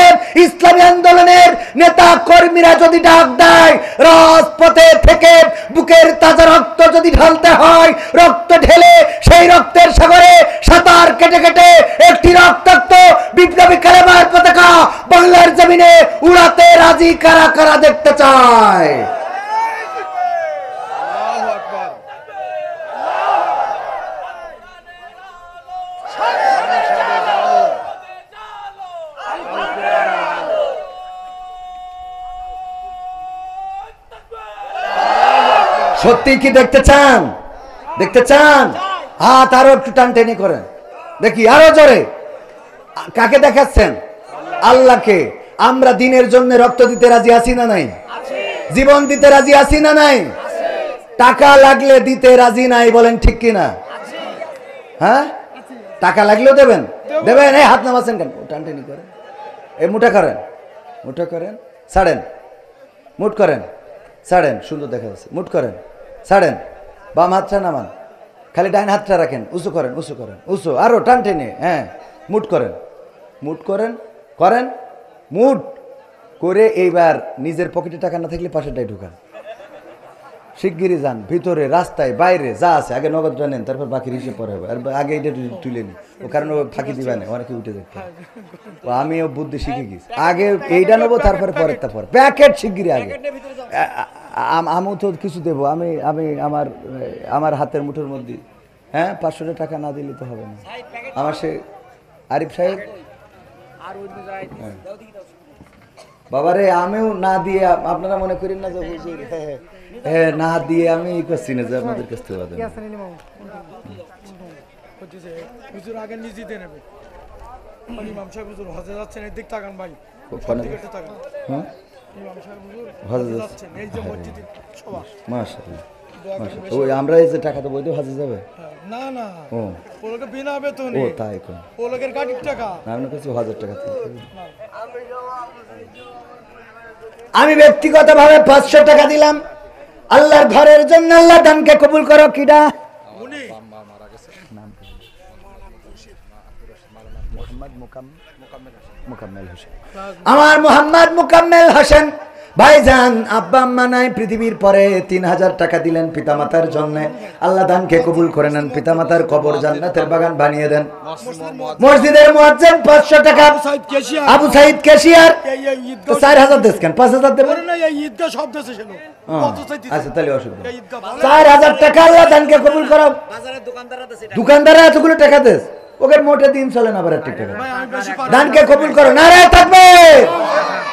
ইসলামী আন্দোলনের নেতা কর্মীরা যদি ডাক দেয়, রাজপথে থেকে বুকের তাজা রক্ত যদি ঢালতে হয়, রক্ত ঢেলে সেই রক্তের সাগরে সাঁতার কেটে কেটে একটি রক্তাক্ত বিপ্লবী কালেমার পতাকা বাংলার জমিনে উড়াতে রাজি কারা কারা দেখতে চায়? সত্যি কি দেখতে চান? দেখতে চান? হাত আরো একটু টান টেনে করেন দেখি, আরো জোরে। কাকে দেখাচ্ছেন? আল্লাহকে। আমরা দিনের জন্য রক্ত দিতে রাজি আছি না নাই? জীবন দিতে রাজি আছি না নাই? টাকা লাগলে দিতে রাজি নাই, বলেন ঠিক কিনা? হ্যাঁ, টাকা লাগলেও দেবেন? দেবেন? এই হাত নামাচ্ছেন কেন? টান টেনে করেন, এই মুঠা করেন, মুঠা করেন, ছাড়েন, মুঠ করেন, ছাড়েন, সুন্দর দেখা যাচ্ছে, মুঠ করেন, ছাড়েন, বাম হাতটা নামান, খালি ডাইন হাতটা রাখেন, উঁচু করেন, উঁচু করেন, উঁচু, আরো টান টেনে, হ্যাঁ, মুঠ করেন, মুঠ করেন, করেন, মুঠ করে এইবার নিজের পকেটে টাকা না থাকলে পাশেরটাই ঢুকান। শিগগিরই যান ভিতরে, রাস্তায়, বাইরে যা আছে আগে নগদটা নেন, তারপর বাকির হিসেবে পরে হবে। আর আগে এটা তুলে নি, ও কারণ ও ফাঁকি দিবে না, অনেকে উঠে দেখতে। আমিও বুদ্ধি শিখে গেছি, আগে এইটা নেবো, তারপরে পরেরটা পরে প্যাকেট শিগগিরই আগে আমি তো কিছু দেবো, আমি আমি আমার আমার হাতের মুঠোর মধ্যে। হ্যাঁ, 500 টাকা না দিলে তো হবে না। আমার সে আরিফ সাহেব বাবারে, আমিও না দিয়ে আপনারা মনে করেন না যে হুজুর হ্যাঁ না দিয়ে আমি করছি না যে আপনাদের কাছ থেকে হুজুর আগে নিজে দিয়ে নেবে। ইমাম সাহেব হুজুর হজে যাচ্ছেন, এদিক তাকান ভাই। হ্যাঁ ইমাম সাহেব হুজুর হজে যাচ্ছেন, এই যে মসজিদে সভা। মাশাআল্লাহ মাশাআল্লাহ। ওই আমরা এই যে টাকা তো বইতে হজে যাবে না না, ও ওগুলো বিনা বেতনে। ও তাই কোন ওগুলোর গাড়ির টাকা। আমি কাছে 1000 টাকা। আমি ব্যক্তিগতভাবে 500 টাকা দিলাম আল্লাহর ঘরের জন্য। আল্লাহ দানকে কবুল করো। কিডা উনি মুকাম্মেল হোসেন, আমার মোহাম্মদ মুকাম্মেল হোসেন ভাইজান। আব্বা আম্মা নাই পৃথিবীর পরে 3000 টাকা দিলেন পিতামাতার জন্য। আল্লাহ দানকে কবুল করে নেন। পিতামাতার কবর জান্নাতের বাগান বানিয়ে দেন। মসজিদের মুয়াজ্জিন 500 টাকা। আবু সাইদ ক্যাশিয়ার 4000 দেন, কেন 5000 দেবেন না? এই ঈদগাহ সব দেশে ছিল। আচ্ছা তাহলে অসুবিধা 4000 টাকা আল্লাহ দানকে কবুল করো। বাজারে দোকানদাররা এতগুলো টাকা দেস, ওকে মোটে দিন চলে না। বারে ঠিক টাকা দানকে কবুল করো। নারায়ে তাকবীর।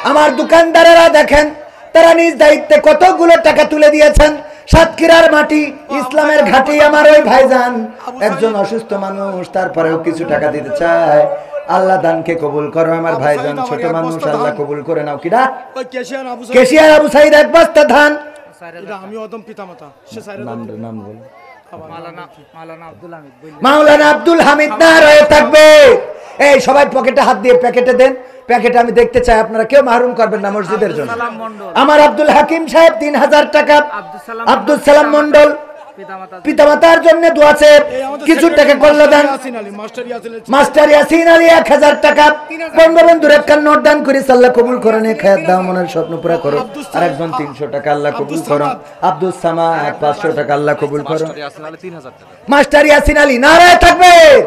আমার দোকানদারেরা দেখেন, তারা নিজ দায়িত্বে কতগুলো টাকা তুলে দিয়েছেন। সাতক্ষীরার মাটি, ইসলামের ঘাঁটি। আমার ওই ভাইজান একজন অসুস্থ মানুষ, তারপরেও কিছু টাকা দিতে চায়। আল্লাহ দানকে কবুল করো। আমার ভাইজান ছোট মানুষ, আল্লাহ কবুল করে নাও। কিরা কেশিয়ার আবু সাইদ 1 বস্তা ধান। আমি অদম পিতামাতা। নাম বল। মাওলানা আব্দুল হামিদ। নারায়ে তাকবীর। এই সবাই পকেটে হাত দিয়ে প্যাকেটে দেন। প্যাকেটে আমি দেখতে চাই, আপনারা কেউ মাহরুম করবেন না মসজিদের জন্য। আমার আব্দুল হাকিম সাহেব 3000 টাকা। আব্দুল সালাম মন্ডল পিতামাতার জন্য দোয়া চেয়ে কিছু টাকা করলো দান। মাস্টার ইয়াসিন আলী 1000 টাকা। বঙ্গবন্ধুর একটা নোট দান করি, আল্লাহ কবুল করে নে। খায়াত দাও, মনের স্বপ্ন পুরা করো। আর একজন 300 টাকা, আল্লাহ কবুল করো। আব্দুল সামাদ 500 টাকা, আল্লাহ কবুল করো। মাস্টার ইয়াসিন আলী। নারায়ে তাকবীর।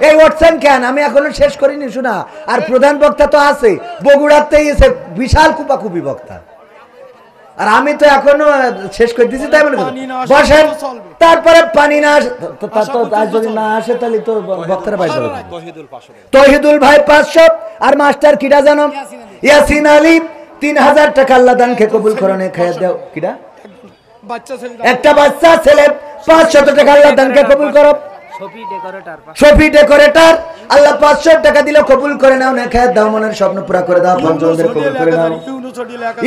এই ওয়াটসন কেন আমি এখনো শেষ করিনি শোনা। আর প্রধান বক্তা তো আছে, বগুড়াতেই এসে বিশাল কুপাকুপি বক্তা। আর আমি তো এখনো শেষ করে দিচ্ছি, তাই মনে করি বসেন। তারপরে পানি না যদি না আসে তাহলে তো বক্তারা বাইরে যাবে। তহিদুল ভাই 500। আর মাস্টার কিডা জানো? ইয়াসিন আলী 3000 টাকা। আল্লাহ দানকে কবুল করো। নে খায়াত দাও। কিডা? একটা বাচ্চা ছেলে 500 টাকা। আল্লাহ দানকে কবুল করো। শফি ডেকোরেটর আল্লাহ 500 টাকা দিল, কবুল করে নাও। নে খায়াত দাও, মনের স্বপ্ন পুরা করে দাও। পঞ্চমদের কবুল করে নাও।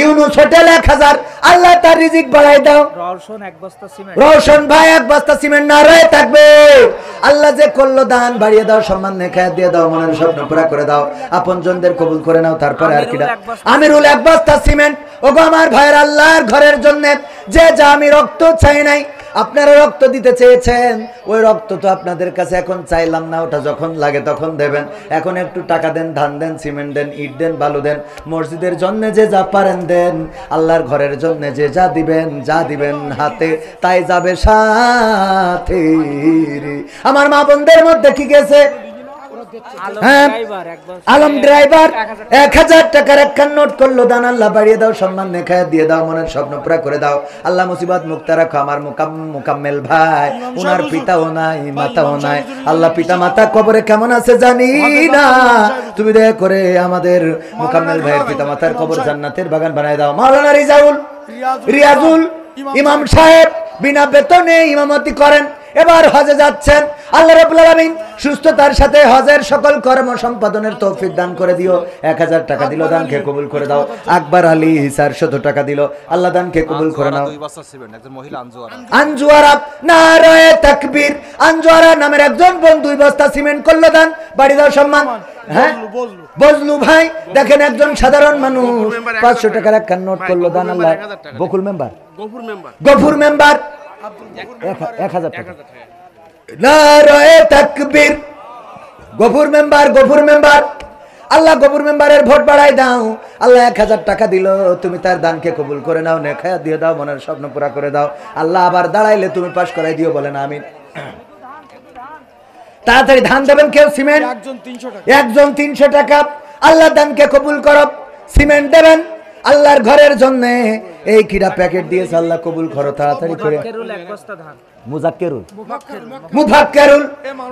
ইউনুস হোটেল 1000। আল্লাহ তার রিজিক বাড়াই দাও। রওশন ভাই 1 বস্তা সিমেন্ট। নারায়ে তাকবীর। আল্লাহ যে করলো দান বাড়িয়ে দাও, সম্মান নে খায়াত দিয়ে দাও, মনের স্বপ্ন পুরা করে দাও। আপনজনদের কবুল করে নাও। তারপরে আর কিডা? আমিরুল 1 বস্তা সিমেন্ট। ওগো আমার ভাইয়ের, আল্লাহর ঘরের জন্য যে যা আমি রক্ত চাই নাই, আপনারা রক্ত দিতে চেয়েছেন। ওই রক্ত তো আপনাদের কাছে এখন চাইলাম না, ওটা যখন লাগে তখন দেবেন। এখন একটু টাকা দেন, ধান দেন, সিমেন্ট দেন, ইট দেন, বালু দেন। মসজিদের জন্য যে যা পারেন দেন। আল্লাহর ঘরের জন্য যে যা দিবেন হাতে তাই যাবে সাথে। আমার মা বোনদের মধ্যে কি গেছে? হ্যাঁ, আলম ড্রাইভার 1000 টাকার একটা নোট করলো দান। আল্লাহ বাড়িয়ে দাও, সম্মান নেখায় দিয়ে দাও, মনের স্বপ্ন পুরা করে দাও। আল্লাহ মুসিবত মুক্ত রাখো। আমার মুকাম্মেল ভাই, ওনার পিতাও নাই মাতাও নাই। আল্লাহ পিতা মাতা কবরে কেমন আছে জানি না, তুমি দয়া করে আমাদের মুকাম্মেল ভাইয়ের পিতা মাতার কবর জান্নাতের বাগান বানায় দাও। মাওলানা রিয়াজুল ইমাম সাহেব বিনা বেতনে ইমামতি করেন। এবার হজে যাচ্ছেন। আল্লাহ রাব্বুল আলামিন সুস্থতার সাথে হজের সকল কর্ম সম্পাদনের তৌফিক দান করে দিও। 1000 টাকা দিল, দানকে কবুল করে দাও। আকবর আলী 400 টাকা দিল, আল্লাহ দানকে কবুল করে নাও। আনজুয়ারা। নারায়ে তাকবীর। আনজুয়ারা নামের একজন বোন 2 বস্তা সিমেন্ট করলো দান। বাড়ি দাও, সম্মান। হ্যাঁ, বজলু ভাই দেখেন একজন সাধারণ মানুষ 500 টাকার একটা নোট করলো দান। আল্লাহ বকুল মেম্বার, গফুর মেম্বার 1000 টাকা। নারায়ে তাকবীর। গফুর মেম্বার। আল্লাহ গফুর মেম্বারের ভোট বাড়াই দাও। আল্লাহ 1000 টাকা দিল, তুমি তার দানকে কবুল করে নাও। নেখায়া দিয়ে দাও, মনের স্বপ্ন পুরা করে দাও। আল্লাহ আবার দাঁড়াইলে তুমি পাস করাই দিও, বলেন আমিন। তাড়াতাড়ি ধান দেবেন কেউ? সিমেন্ট একজন 300 টাকা। আল্লাহ দানকে কবুল করো। সিমেন্ট দেবেন আল্লাহর ঘরের জন্য। এই কিরা প্যাকেট দিয়েছে, আল্লাহ কবুল করো তাড়াতাড়ি করে। মুজাক্কেরুল, মুফাক্কেরুল,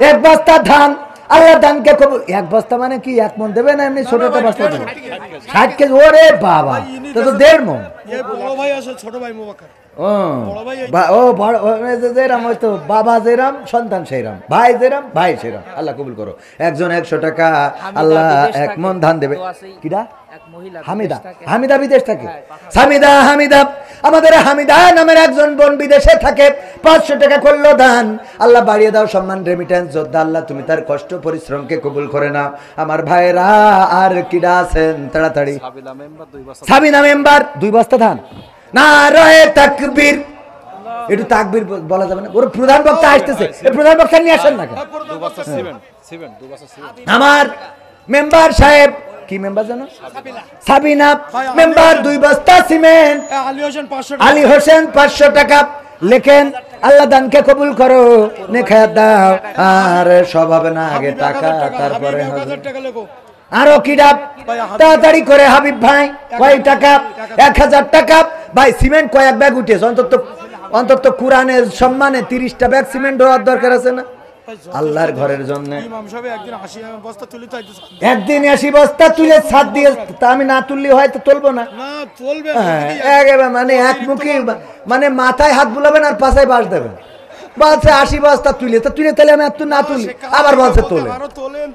1 বস্তা ধান, আল্লাহ দানকে কবুল। 1 বস্তা মানে কি 1 মণ দেবে না, এমনি ছোটটা বস্তা দেবে? 60 কেজি। ওরে বাবা, তো 1.5 মণ। বড় ভাই আছে, ছোট ভাই মুবাক্কার। ও বড় যেরাম হয়তো, বাবা যেরাম সন্তান সেইরাম, ভাই যেরাম ভাই সেরাম, আল্লাহ কবুল করো। একজন 100 টাকা, আল্লাহ 1 মণ ধান দেবে। কিরা? হামিদা, হামিদা বিদেশ থাকে। হামিদা, হামিদা, আমাদের হামিদা নামের একজন বোন বিদেশে থাকে, 500 টাকা করলো দান। আল্লাহ বাড়িয়ে দাও সম্মান, রেমিটেন্স যোদ্ধা, আল্লাহ তুমি তার কষ্ট পরিশ্রমকে কবুল করে নাও। আমার ভাইরা আর কিরা আছেন তাড়াতাড়ি? সাবিনা মেম্বার 2 বস্তা ধান। নারায়ে তাকবীর। একটু তাকবীর বলা যাবে না? ওর প্রধান বক্তা আসতেছে, প্রধান বক্তা নিয়ে আসেন না কেন? আমার মেম্বার সাহেব, কি মেম্বার জানো? সাবিনা মেম্বার 2 বস্তা সিমেন্ট। আলী হোসেন 500 টাকা লেখেন, আল্লাহ দানকে কবুল করো, নেখায়াত দাও। আর সব হবে না, আগে টাকা তারপরে হবে। আরো কি ডাব তাড়াতাড়ি করে হাবিব ভাই, কয় টাকা? 1000 টাকা। ভাই সিমেন্ট কয়েক ব্যাগ উঠেছে, অন্তত কোরআনের সম্মানে 30টা ব্যাগ সিমেন্ট হওয়ার দরকার আছে না আল্লাহর ঘরের জন্য? একদিন 80 বস্তা তুলে ছাদ দিয়ে, তা আমি না তুললে হয়তো তুলবো না, মানে একমুখী, মানে মাথায় হাত বুলাবেন আর পাশায় বাস দেবেন। বলছে 80 বস্তা তুলে, তো তুলে তাহলে আমি না তুলি, আবার বলছে তোলে।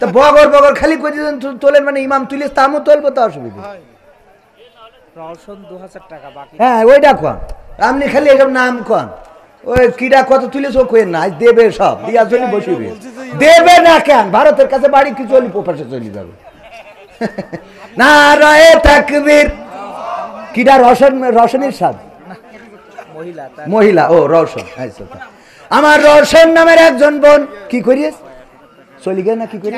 তা বগর বগর খালি করে তোলেন, মানে ইমাম তুলে তামও তুলবো, তো অসুবিধা। হ্যাঁ ওইটা কন, আপনি খালি এসব নাম কন। ওই কিরা কত তুলেছো কইেন না, দেবে সব দিয়া চলি বসিবে, দেবে না কেন? ভারতের কাছে বাড়ি কি চলি প্রপাশে চলে যাবে। নারায়ে তাকবীর। কিরা রসনের স্বাদ মহিলা, ও রওশন। আমার রওশন নামের একজন বোন কি করিস চলি গে না, কি করি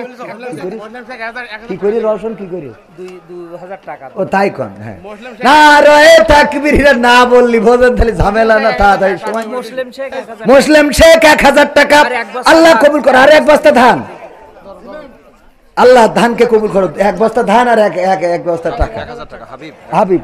কি করি রওশন কি করি? 2000 টাকা। ও তাই কন। হ্যাঁ নারায়ে তাকবীর, না বললি ভোজন তাহলে ঝামেলা না, তাড়াতাড়ি সময়। মুসলিম শেখ 1000 টাকা, আল্লাহ কবুল করো। আর 1 বস্তা ধান, আল্লাহ ধানকে কবুল করো। 1 বস্তা ধান আর 1 বস্তা টাকা। হাবিব